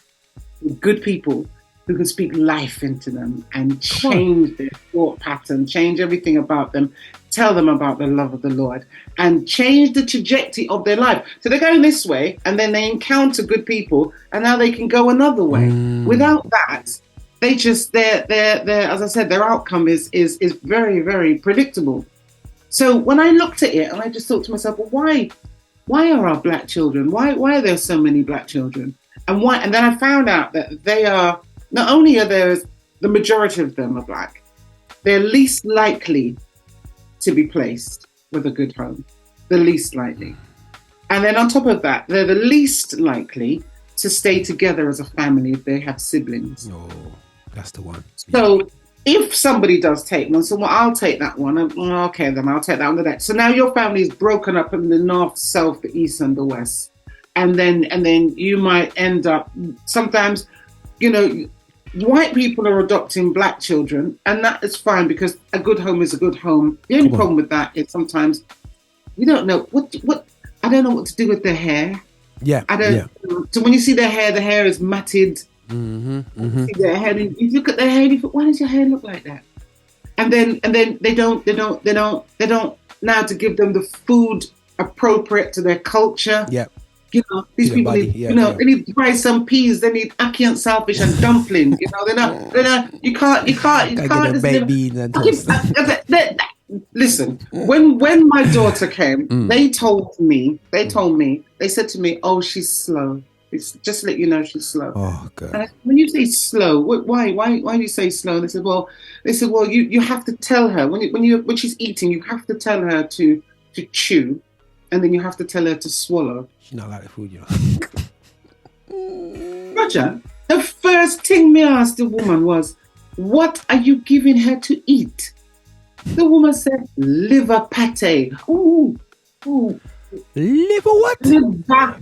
good people who can speak life into them and change their thought pattern, change everything about them, tell them about the love of the Lord, and change the trajectory of their life. So they're going this way, and then they encounter good people, and now they can go another way. Without that, they're as I said, their outcome is very, very predictable. So when I looked at it, and I just thought to myself, well, why are our black children? Why are there so many black children? And why? And then I found out that they are, not only are there, the majority of them are black, they're least likely to be placed with a good home, the least likely. And then on top of that, they're the least likely to stay together as a family if they have siblings. Oh, that's the one. So if somebody does take one, so well, I'll take that one. Okay, then I'll take that one. So now your family is broken up in the north, south, the east, and the west. And then you might end up, sometimes, white people are adopting black children, and that is fine because a good home is a good home. The only problem with that is sometimes you don't know what I don't know what to do with their hair. So when you see their hair is matted. See their hair, you look at their hair and you think, why does your hair look like that? And then they don't now to give them the food appropriate to their culture. These people need, they need to buy some peas, they need ackee and saltfish and dumpling. They're not, you can't listen, when my daughter came, they said to me, oh, she's slow. It's just to let you know she's slow. Oh God! And when you say slow, why do you say slow? They said, well, you have to tell her when she's eating, you have to tell her to chew, and then you have to tell her to swallow. She's not like the food, Roger, the first thing me asked the woman was, what are you giving her to eat? The woman said, liver pate. Ooh. Liver what?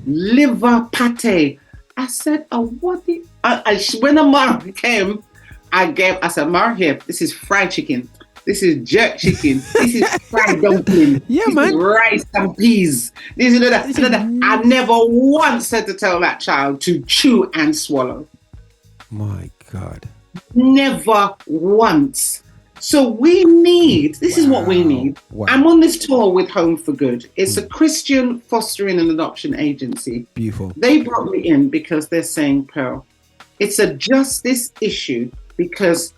Liver pate. I said, what? When the mom came, I said, Mar, here, this is fried chicken. This is jerk chicken. This is fried dumpling. This is rice and peas. This is that. I never once said to tell that child to chew and swallow. My God. Never once. So we need, this is what we need. Wow. I'm on this tour with Home for Good. It's a Christian fostering and adoption agency. Beautiful. They brought me in because they're saying, Pearl, it's a justice issue because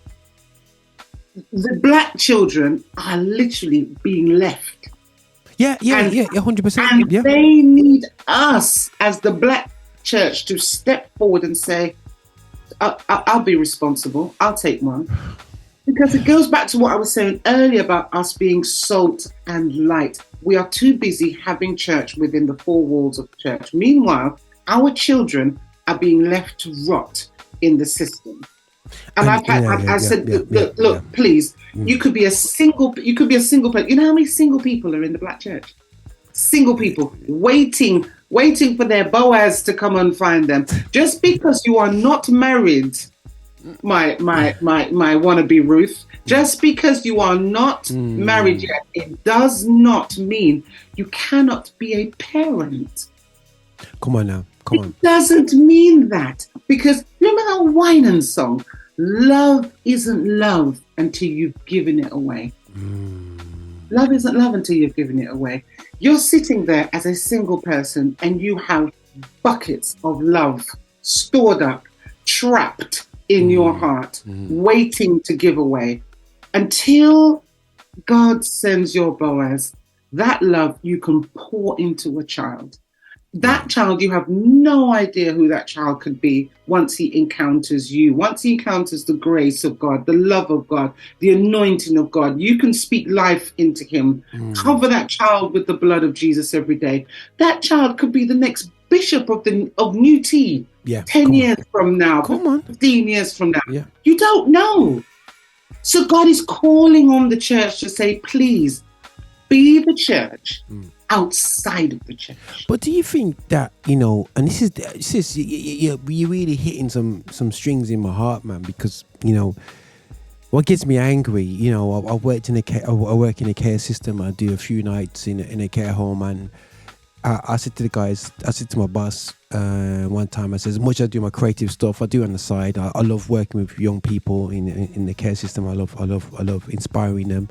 the black children are literally being left. 100%. And they need us as the black church to step forward and say, I'll be responsible. I'll take one. Because it goes back to what I was saying earlier about us being salt and light. We are too busy having church within the four walls of church. Meanwhile, our children are being left to rot in the system. And I said, look, please, you could be a single person. You know how many single people are in the black church? Single people waiting for their Boaz to come and find them. Just because you are not married, my wannabe Ruth, just because you are not married yet, it does not mean you cannot be a parent. Come on now. Come on. It doesn't mean that. Because remember that Winans song? Love isn't love until you've given it away. Love isn't love until you've given it away. You're sitting there as a single person and you have buckets of love stored up, trapped in your heart, waiting to give away. Until God sends your Boaz, that love you can pour into a child. That child, you have no idea who that child could be once he encounters you, once he encounters the grace of God, the love of God, the anointing of God. You can speak life into him. Cover that child with the blood of Jesus every day. That child could be the next bishop of New Tea 10 years from now, 15 years from now. Yeah. You don't know. So God is calling on the church to say, please, be the church outside of the church. But do you think that, and this is you're really hitting some strings in my heart, man, because, what gets me angry, I work in a care system. I do a few nights in a care home, and I said to the guys, I said to my boss one time, I said, as much as I do my creative stuff, I do on the side. I love working with young people in the care system. I love inspiring them.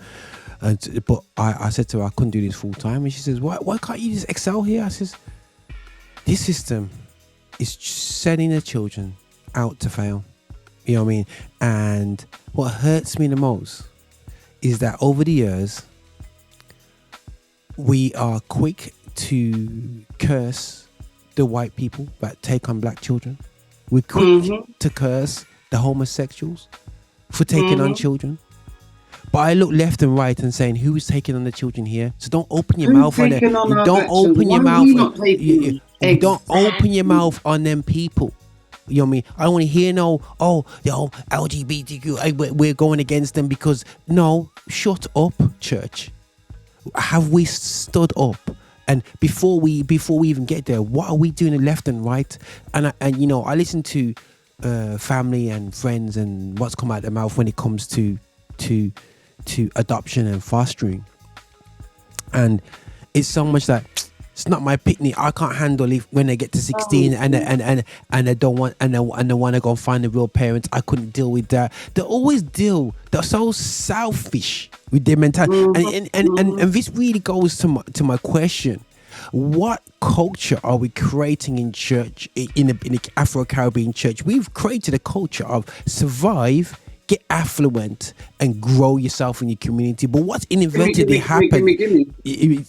But I said to her, I couldn't do this full time, and she says, why can't you just excel here? I says, this system is sending the children out to fail. You know what I mean? And what hurts me the most is that over the years, we are quick to curse the white people that take on black children. We're quick to curse the homosexuals for taking on children. But I look left and right and saying, who is taking on the children here? So don't open your mouth on them. You don't open your mouth. You don't open your mouth on them people. You know what I mean? I don't want to hear LGBTQ. We're going against them because no, shut up, church. Have we stood up? And before we even get there, what are we doing left and right? And I listen to family and friends and what's come out of their mouth when it comes to adoption and fostering, and it's so much that it's not my picnic. I can't handle it when they get to 16 and they don't want and they want to go find the real parents. I couldn't deal with that. They're so selfish with their mentality. And this really goes to my question: what culture are we creating in church, in the Afro-Caribbean church? We've created a culture of survive, get affluent, and grow yourself in your community. But what's inadvertently happened?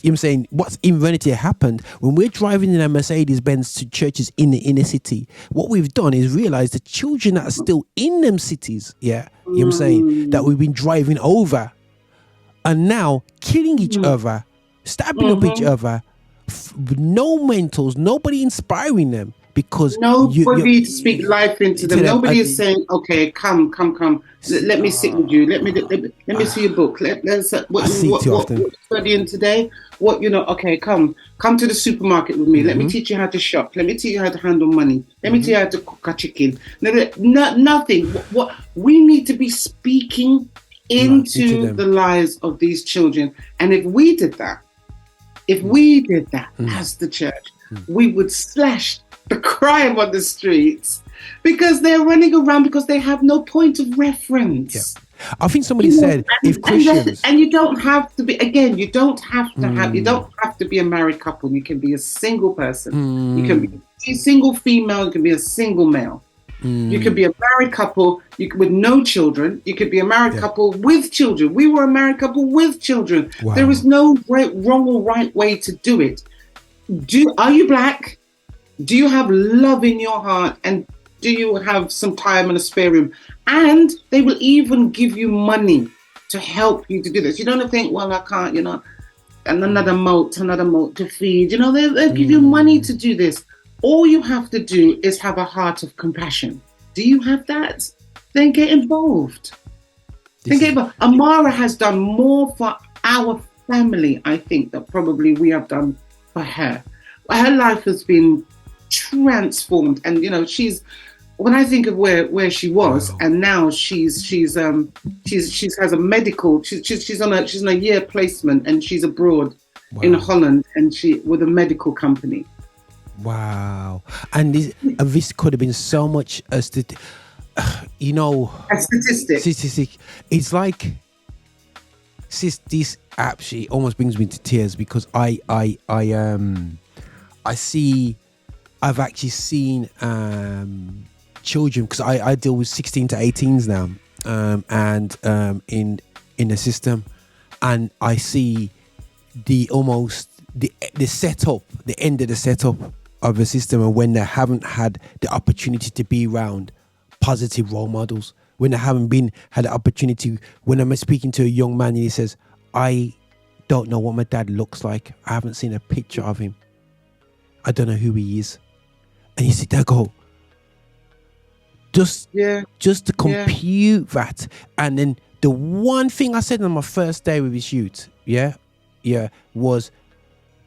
I'm saying what's inadvertently happened when we're driving in a Mercedes-Benz to churches in the inner city. What we've done is realize the children that are still in them cities, I'm saying, that we've been driving over, are now killing each other, stabbing up each other. No mentors, nobody inspiring them. Because nobody to speak life into them. Nobody is saying, "Okay, come. Let me sit with you. Let me see your book. Let's what you're studying today. Okay, come to the supermarket with me. Let me teach you how to shop. Let me teach you how to handle money. Let me teach you how to cook a chicken." Nothing. What we need to be speaking into the lives of these children. And if we did that as the church, we would slash the crime on the streets, because they're running around because they have no point of reference. Yeah. I think somebody said, if Christians, and you don't have to be, again, you don't have to be a married couple. You can be a single person. You can be a single female. You can be a single male. You could be a married couple with no children. You could be a married couple with children. We were a married couple with children. Wow. There is no wrong or right way to do it. Are you black? Do you have love in your heart? And do you have some time and a spare room? And they will even give you money to help you to do this. You don't think, well, I can't, and another moat to feed. They'll give you money to do this. All you have to do is have a heart of compassion. Do you have that? Then get involved. Amara has done more for our family, I think, that probably we have done for her. Her life has been transformed, and when I think of where she was, and now she's has a medical. She's on a year placement, and she's abroad in Holland, and she with a medical company. Wow. And this could have been so much a statistic. It's like, this absolutely almost brings me to tears because I've actually seen children, because I deal with 16 to 18s now, and in the system, and I see the setup, the end of the setup of a system, and when they haven't had the opportunity to be around positive role models, when they haven't had the opportunity, when I'm speaking to a young man and he says, I don't know what my dad looks like, I haven't seen a picture of him, I don't know who he is, and you sit there go, just to compute that. And then the one thing I said on my first day with his shoot, was,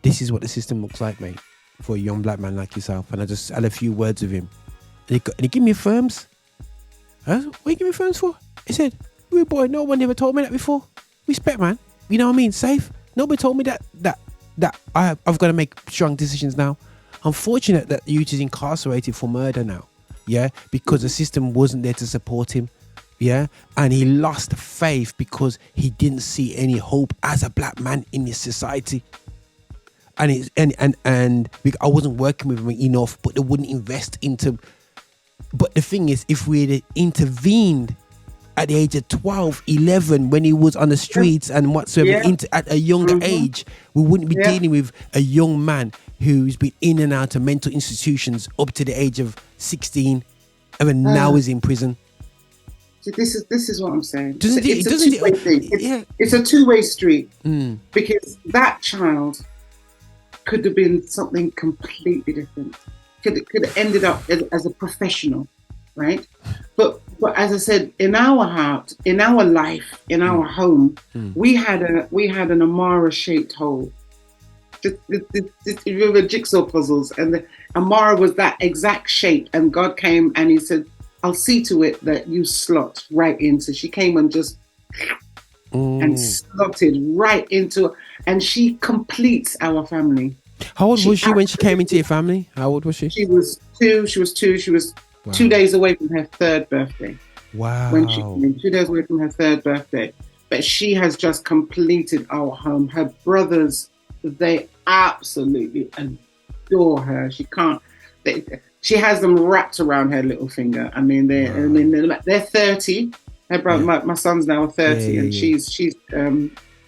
this is what the system looks like, mate, for a young black man like yourself. And I just had a few words with him. And he gave me firms. What you give me firms for? He said, "Rude boy, no one ever told me that before. Respect, man. You know what I mean? Safe. Nobody told me that I've got to make strong decisions now. Unfortunate that youth is incarcerated for murder now. Yeah, because the system wasn't there to support him. Yeah, and he lost faith because he didn't see any hope as a black man in this society. And I wasn't working with him enough, but they wouldn't invest into. But the thing is, if we had intervened at the age of 12, 11, when he was on the streets and whatsoever, at a younger age, we wouldn't be dealing with a young man who's been in and out of mental institutions up to the age of 16, and now is in prison. So this is what I'm saying. It's a two-way thing. It's a two-way street, because that child could have been something completely different. Could have ended up as a professional, right? But as I said, in our heart, in our life, in our home, we had an Amara-shaped hole. Just the jigsaw puzzles, and the Amara was that exact shape. And God came and He said, "I'll see to it that you slot right in." So she came and just and slotted right into, and she completes our family. How old was she when she came into your family? How old was she? She was 2. She was 2. She was 2 days away from her 3rd birthday. Wow. When she came in, 2 days away from her 3rd birthday. But she has just completed our home. Her brothers, they absolutely adore her. She has them wrapped around her little finger. I mean, they're 30. Her brother, my son's now 30, and she's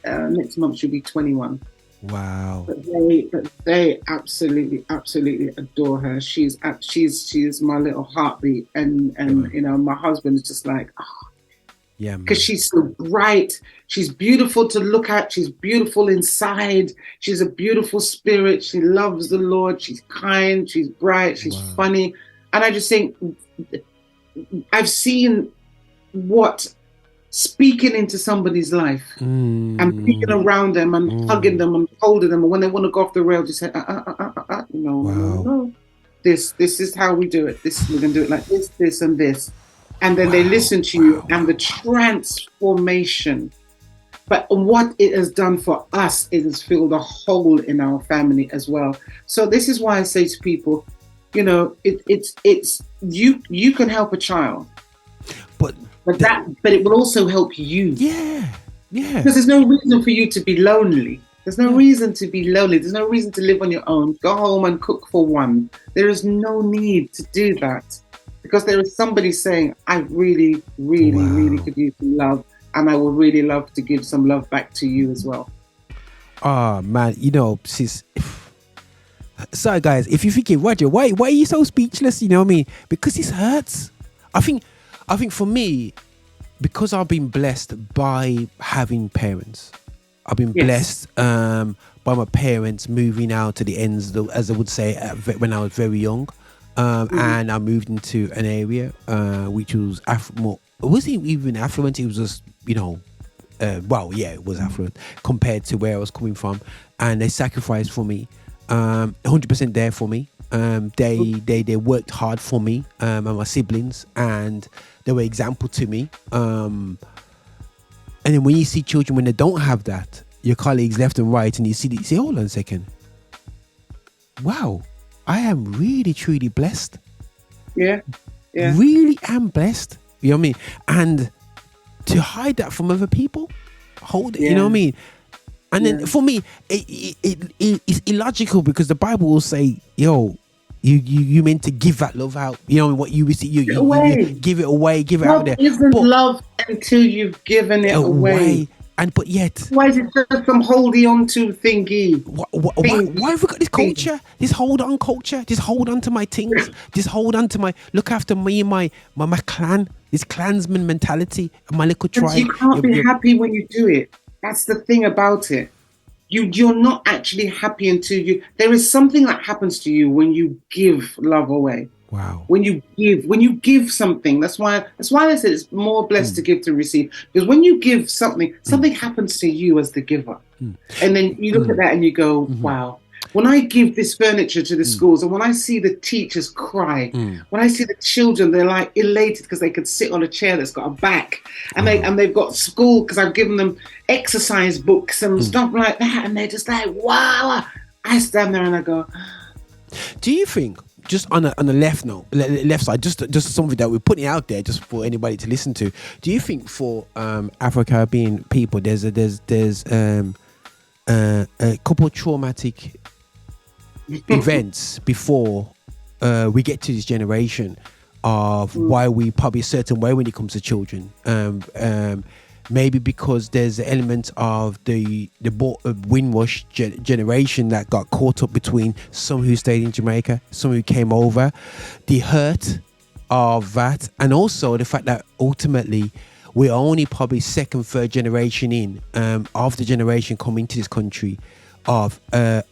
next month she'll be 21. Wow. But they absolutely adore her. She's my little heartbeat, and you know, my husband is just like, because she's so bright, she's beautiful to look at, she's beautiful inside, she's a beautiful spirit, she loves the Lord, she's kind, she's bright, she's funny. And I just think I've seen what speaking into somebody's life and being around them and hugging them and holding them, and when they want to go off the rails, you say, no. This is how we do it. We're gonna do it like this and this. And then they listen to you, and the transformation. But what it has done for us, it has filled a hole in our family as well. So this is why I say to people, you know, it's you can help a child, but it will also help you. Yeah. Because there's no reason for you to be lonely. There's no reason to be lonely. There's no reason to live on your own. Go home and cook for one. There is no need to do that. Because there is somebody saying, I really, really could use some love, and I would really love to give some love back to you as well. Oh, man, you know, sorry, guys, if you're thinking, Roger, why are you so speechless? You know what I mean? Because this hurts. I think for me, because I've been blessed by having parents. I've been blessed by my parents moving out to the ends, as I would say, when I was very young. And I moved into an area which was it wasn't even affluent. It was just, you know, it was affluent compared to where I was coming from. And they sacrificed for me, 100% there for me. They worked hard for me and my siblings, and they were example to me. And then when you see children when they don't have that, your colleagues left and right, and you say, hold on a second, wow, I am really, truly blessed. Yeah. Really am blessed. You know what I mean? And to hide that from other people, hold it, you know what I mean? And then for me, it's illogical because the Bible will say, yo, you meant to give that love out. You know what you receive, you give it away, give it out there. Love isn't love until you've given it away. But yet, why is it just some holding on to thingy? Why have we got this culture? This hold on culture? This hold on to my things? This hold on to my look after me and my clan? This clansman mentality of my little tribe. You can't be happy when you do it. That's the thing about it. You're not actually happy until there is something that happens to you when you give love away. Wow. When you give something, that's why they said it's more blessed to give to receive. Because when you give something happens to you as the giver. And then you look at that and you go, wow. When I give this furniture to the schools and when I see the teachers cry, when I see the children, they're like elated because they could sit on a chair that's got a back and they've got school because I've given them exercise books and stuff like that. And they're just like, wow. I stand there and I go. Do you think, just on the left side, just something that we're putting out there just for anybody to listen to, do you think for Afro-Caribbean people there's a couple of traumatic events before we get to this generation of why we probably a certain way when it comes to children? Maybe because there's the element of the windwash generation that got caught up between some who stayed in Jamaica, some who came over, the hurt of that, and also the fact that ultimately we're only probably second, third generation in of the generation coming to this country of the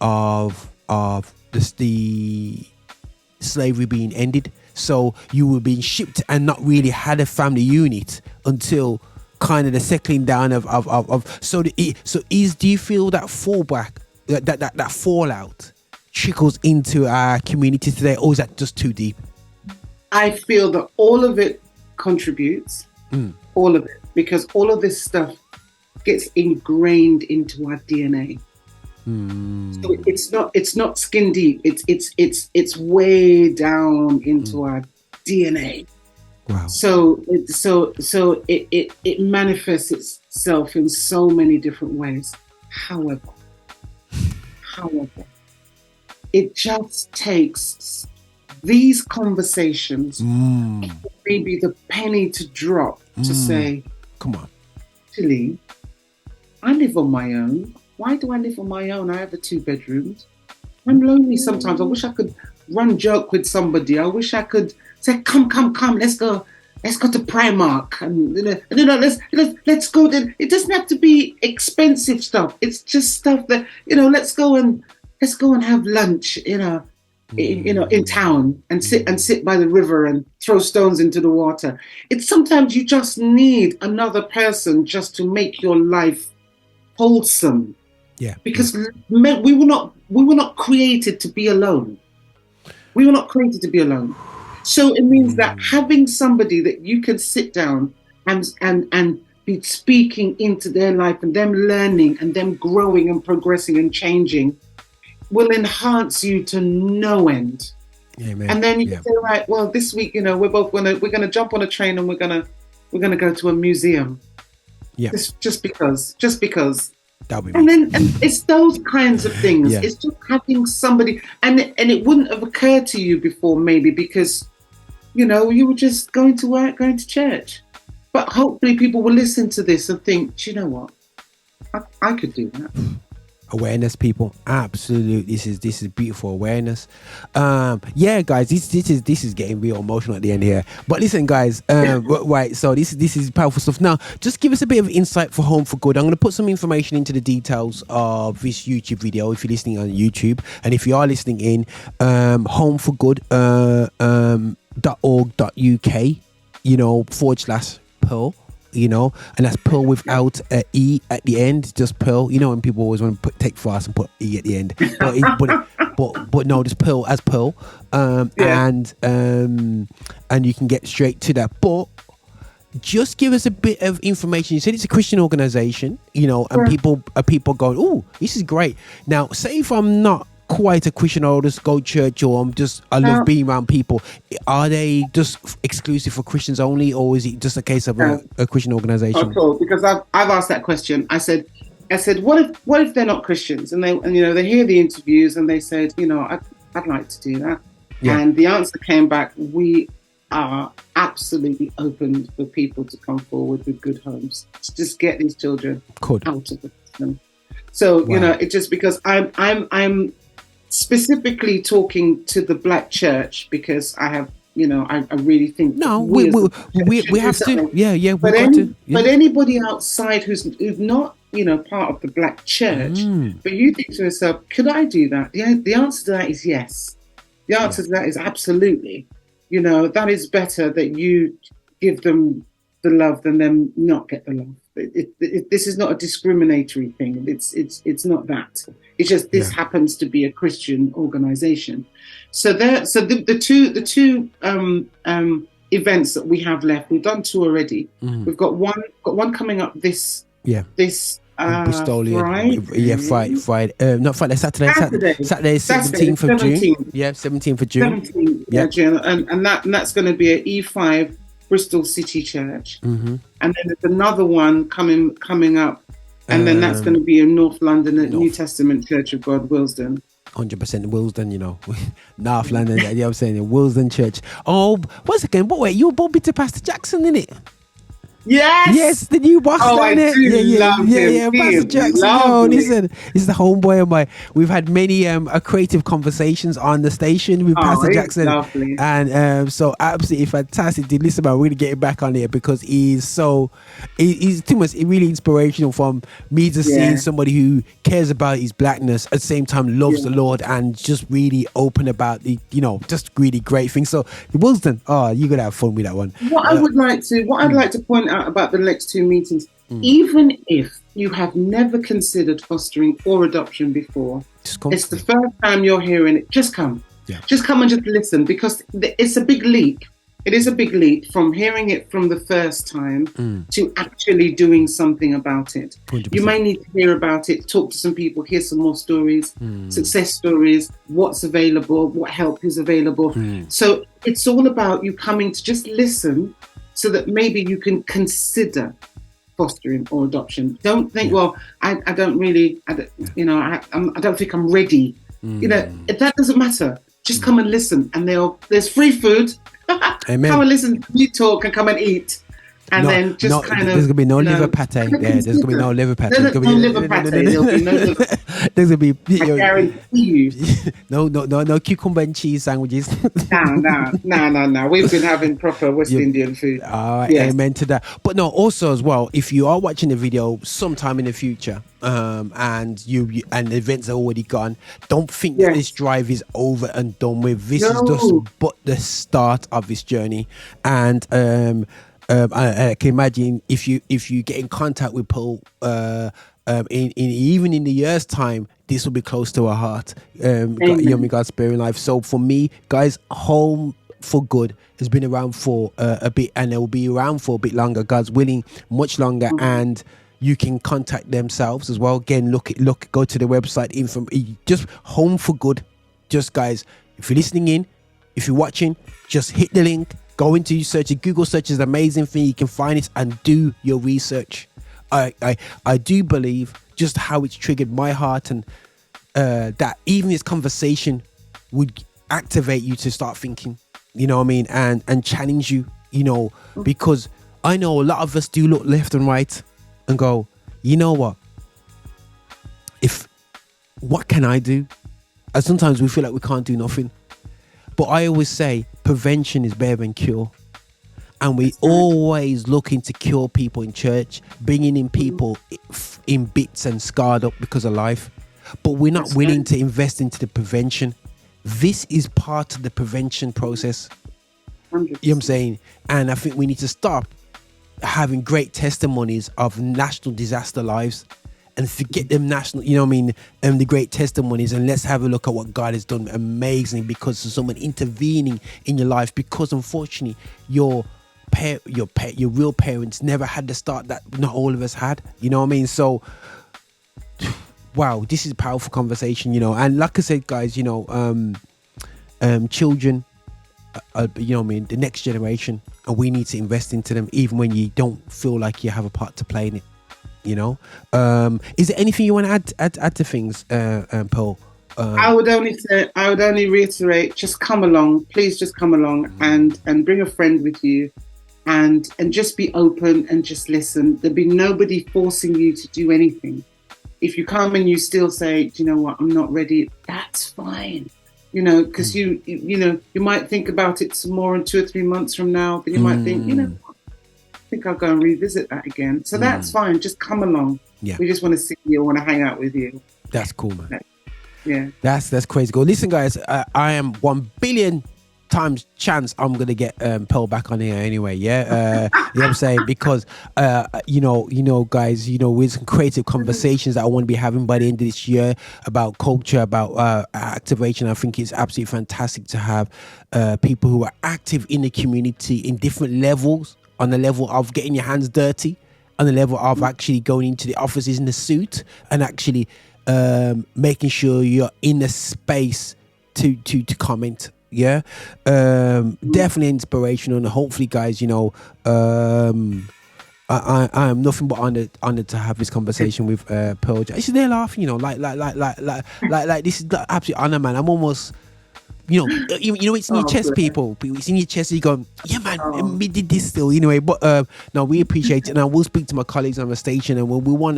slavery being ended. So you were being shipped and not really had a family unit until kind of the settling down of do you feel that fallback that fallout trickles into our community today, or is that just too deep? I feel that all of it contributes, all of it, because all of this stuff gets ingrained into our DNA. So it's not skin deep. It's way down into our DNA. Wow. So it manifests itself in so many different ways. However, it just takes these conversations, maybe the penny to drop to say, come on, actually, I live on my own. Why do I live on my own? I have 2 bedrooms. I'm lonely sometimes. I wish I could run joke with somebody. I wish I could say, come, let's go to Primark, and let's go. It doesn't have to be expensive stuff. It's just stuff that let's go and have lunch, in town and sit by the river and throw stones into the water. It's sometimes you just need another person just to make your life wholesome. Yeah, because we were not created to be alone. We were not created to be alone. So it means that having somebody that you can sit down and be speaking into their life and them learning and them growing and progressing and changing will enhance you to no end. Amen. And then you say, right, well, this week, we're gonna jump on a train and we're gonna go to a museum. Yeah. Just because. That'll be and it's those kinds of things. Yeah. It's just having somebody, and it wouldn't have occurred to you before, maybe because you were just going to work, going to church. But hopefully people will listen to this and think, do you know what? I could do that. Awareness, people, absolutely. This is beautiful awareness. Guys, this is getting real emotional at the end here. But listen, guys, right. So this is powerful stuff. Now, just give us a bit of insight for Home for Good. I'm going to put some information into the details of this YouTube video if you're listening on YouTube, and if you are listening in, Home for Good, .org.uk, /Pearl. And that's Pearl without an E at the end, just Pearl. When people always want to take fast and put E at the end, but no, just Pearl as Pearl, and you can get straight to that. But just give us a bit of information. You said it's a Christian organization, and people going, oh, this is great. Now, say if I'm not quite a Christian, I'll just go to church, or I love being around people. Are they just exclusive for Christians only, or is it just a case of a Christian organization? Because I've asked that question. I said, I said, what if they're not Christians? And they hear the interviews and they said, I'd like to do that. Yeah. And the answer came back, we are absolutely open for people to come forward with good homes to just get these children out of the system. So, it's just because I'm specifically talking to the Black church because I have, I really think we have to, but anybody outside who's not, part of the Black church, but you think to yourself, could I do that? The answer to that is yes. The answer to that is absolutely. That is better that you give them the love than them not get the love. This is not a discriminatory thing. It's not that. It's just this happens to be a Christian organization. So the two events that we have left, we've done two already. We've got one coming up this Bristolian. Friday. Not Friday. Saturday, 17th of June. Yeah, 17th of June. June, and that's going to be at E5 Bristol City Church, and then there's another one coming up, and then that's going to be in North London at New Testament Church of God, Willesden. 100% Willesden, North London. I'm saying Willesden Church. Oh, once again, wait, you were born to Pastor Jackson, innit? Yes, the new boss down there. Love him. Pastor Jackson. Listen, this is the homeboy of mine. We've had many creative conversations on the station with Pastor Jackson, lovely. And so absolutely fantastic. Dude, listen, man, we're really getting back on here because he's too much really inspirational from me to see somebody who cares about his blackness at the same time loves the Lord and just really open about the just really great things. So Willesden, you're gonna have fun with that one. What I'd like to point out about the next two meetings, even if you have never considered fostering or adoption before, it's the first time you're hearing it, just come. Just come and just listen, because it's a big leap. It is a big leap from hearing it from the first time to actually doing something about it. 100%. You may need to hear about it, talk to some people, hear some more stories, success stories, what's available, what help is available. So it's all about you coming to just listen, so that maybe you can consider fostering or adoption. Don't think, I don't think I'm ready. That doesn't matter. Just come and listen, and there's free food. Amen. Come and listen to me talk and come and eat. And then just kind of... There's going to be no liver pate there. There's going to be no liver pate. There's no liver pate. There'll be no liver. There's going to be... I guarantee you. No cucumber and cheese sandwiches. No. We've been having proper West Indian food. All right, amen to that. But no, also as well, if you are watching the video sometime in the future, and the events are already gone, don't think that this drive is over and done with. This is just but the start of this journey. And I can imagine if you get in contact with Paul even in the year's time, this will be close to our heart. God sparing life. So for me, guys, Home for Good has been around for a bit, and it will be around for a bit longer, God's willing, much longer. And you can contact themselves as well. Again, go to the website, just Home for Good. Just guys, if you're listening in, if you're watching, just hit the link. Go into your search. Google search is an amazing thing. You can find it and do your research. I do believe just how it's triggered my heart, and that even this conversation would activate you to start thinking, you know what I mean, and challenge you, because I know a lot of us do look left and right and go, you know what? What can I do? And sometimes we feel like we can't do nothing. But I always say prevention is better than cure. And we always looking to cure people in church, bringing in people in bits and scarred up because of life. But we're not willing to invest into the prevention. This is part of the prevention process. 100%. You know what I'm saying? And I think we need to stop having great testimonies of national disaster lives and forget them national, you know what I mean, the great testimonies, and let's have a look at what God has done amazing because of someone intervening in your life, because unfortunately your real parents never had the start that not all of us had, you know what I mean? So wow, this is a powerful conversation, and like I said, guys, children, you know what I mean, the next generation, and we need to invest into them even when you don't feel like you have a part to play in it. you know. Is there anything you want to add to things, Pearl? I would only reiterate, just come along, please, just come along and bring a friend with you, and just be open and just listen. There'll be nobody forcing you to do anything. If you come and you still say, do you know what, I'm not ready, that's fine. You know, because you might think about it some more in 2 or 3 months from now. Then you might think, you know, I think I'll go and revisit that again. So that's fine. Just come along. Yeah. We just want to see you, want to hang out with you. That's cool, man. Yeah. That's crazy cool. Listen, guys, I am 1 billion times chance I'm gonna get Pearl back on here anyway. Yeah, you know what I'm saying, because you know, guys, you know, with some creative conversations that I want to be having by the end of this year about culture, about activation. I think it's absolutely fantastic to have people who are active in the community in different levels. On the level of getting your hands dirty, on the level of actually going into the offices in the suit and actually making sure you're in the space to comment. Yeah, definitely inspirational, and hopefully, guys, you know, I am nothing but honored to have this conversation with Pearl. She's there laughing, you know, like this is the absolute honor, man. I'm almost, you know, it's in your chest, people. It's in your chest. You go, yeah, man, we did this still, anyway. But no, we appreciate it, and I will speak to my colleagues on the station, and we want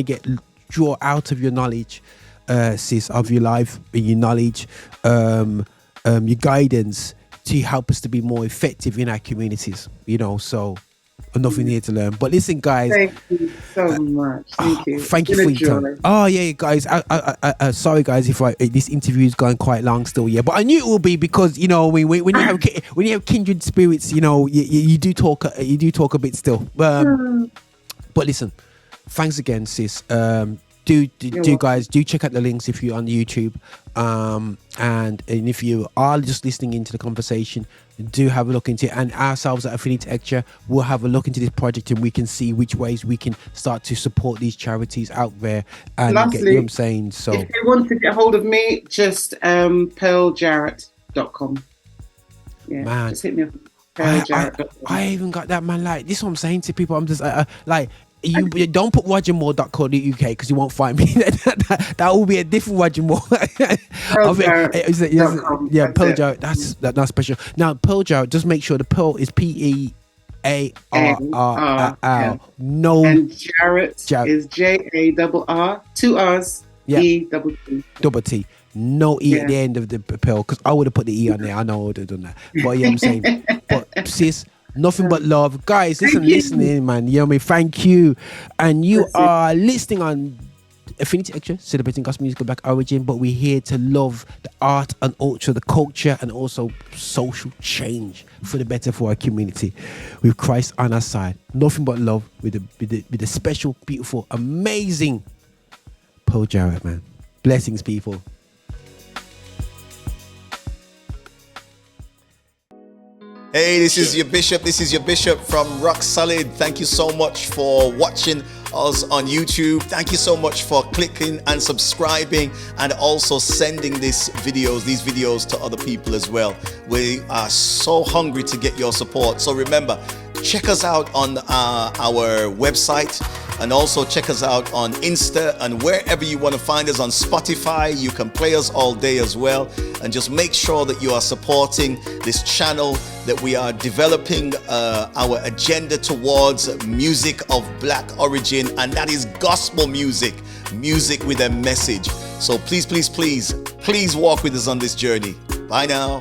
to draw out of your knowledge, sis, of your life, your knowledge, your guidance to help us to be more effective in our communities, you know. So nothing here to learn. But listen, guys, thank you so much. Thank you. Thank you for your time. Oh yeah, guys. I sorry, guys, if this interview is going quite long still. Yeah, but I knew it will be, because you know when you have kindred spirits, you know, you do talk a bit still. But listen, thanks again, sis. Do guys, do check out the links if you're on YouTube, and if you are just listening into the conversation, do have a look into it. And ourselves at Affinity Xtra will have a look into this project, and we can see which ways we can start to support these charities out there. And get, you know what I'm saying. So if you want to get hold of me, just pearljarrett.com. Yeah, man, just hit me up. I even got that, man. Like, this is what I'm saying to people. I'm just like, you don't put rogermoore.co.uk because you won't find me. that will be a different Roger Moore. Yeah, Pearl Jarrett. That's special. Now, Pearl Jarrett, just make sure the Pearl is PEARRL. No, and Jarrett is JARR, 2 R's, E-double-T. No E at the end of the Pearl, because I would have put the E on there. I know I would have done that. But yeah, I'm saying. But sis, nothing but love, guys. Listening, man. You know what I mean? Thank you. And you are listening on Affinity Xtra, celebrating gospel music of Black origin. But we're here to love the art and also the culture, and also social change for the better for our community, with Christ on our side. Nothing but love with the special, beautiful, amazing Pearl Jarrett, man. Blessings, people. Hey, this is your bishop. This is your bishop from Rock Solid. Thank you so much for watching us on YouTube. Thank you so much for clicking and subscribing, and also sending these videos to other people as well. We are so hungry to get your support. So remember, check us out on our website, and also check us out on Insta, and wherever you want to find us on Spotify. You can play us all day as well. And just make sure that you are supporting this channel, that we are developing our agenda towards music of Black origin, and that is gospel music with a message. So please walk with us on this journey. Bye now.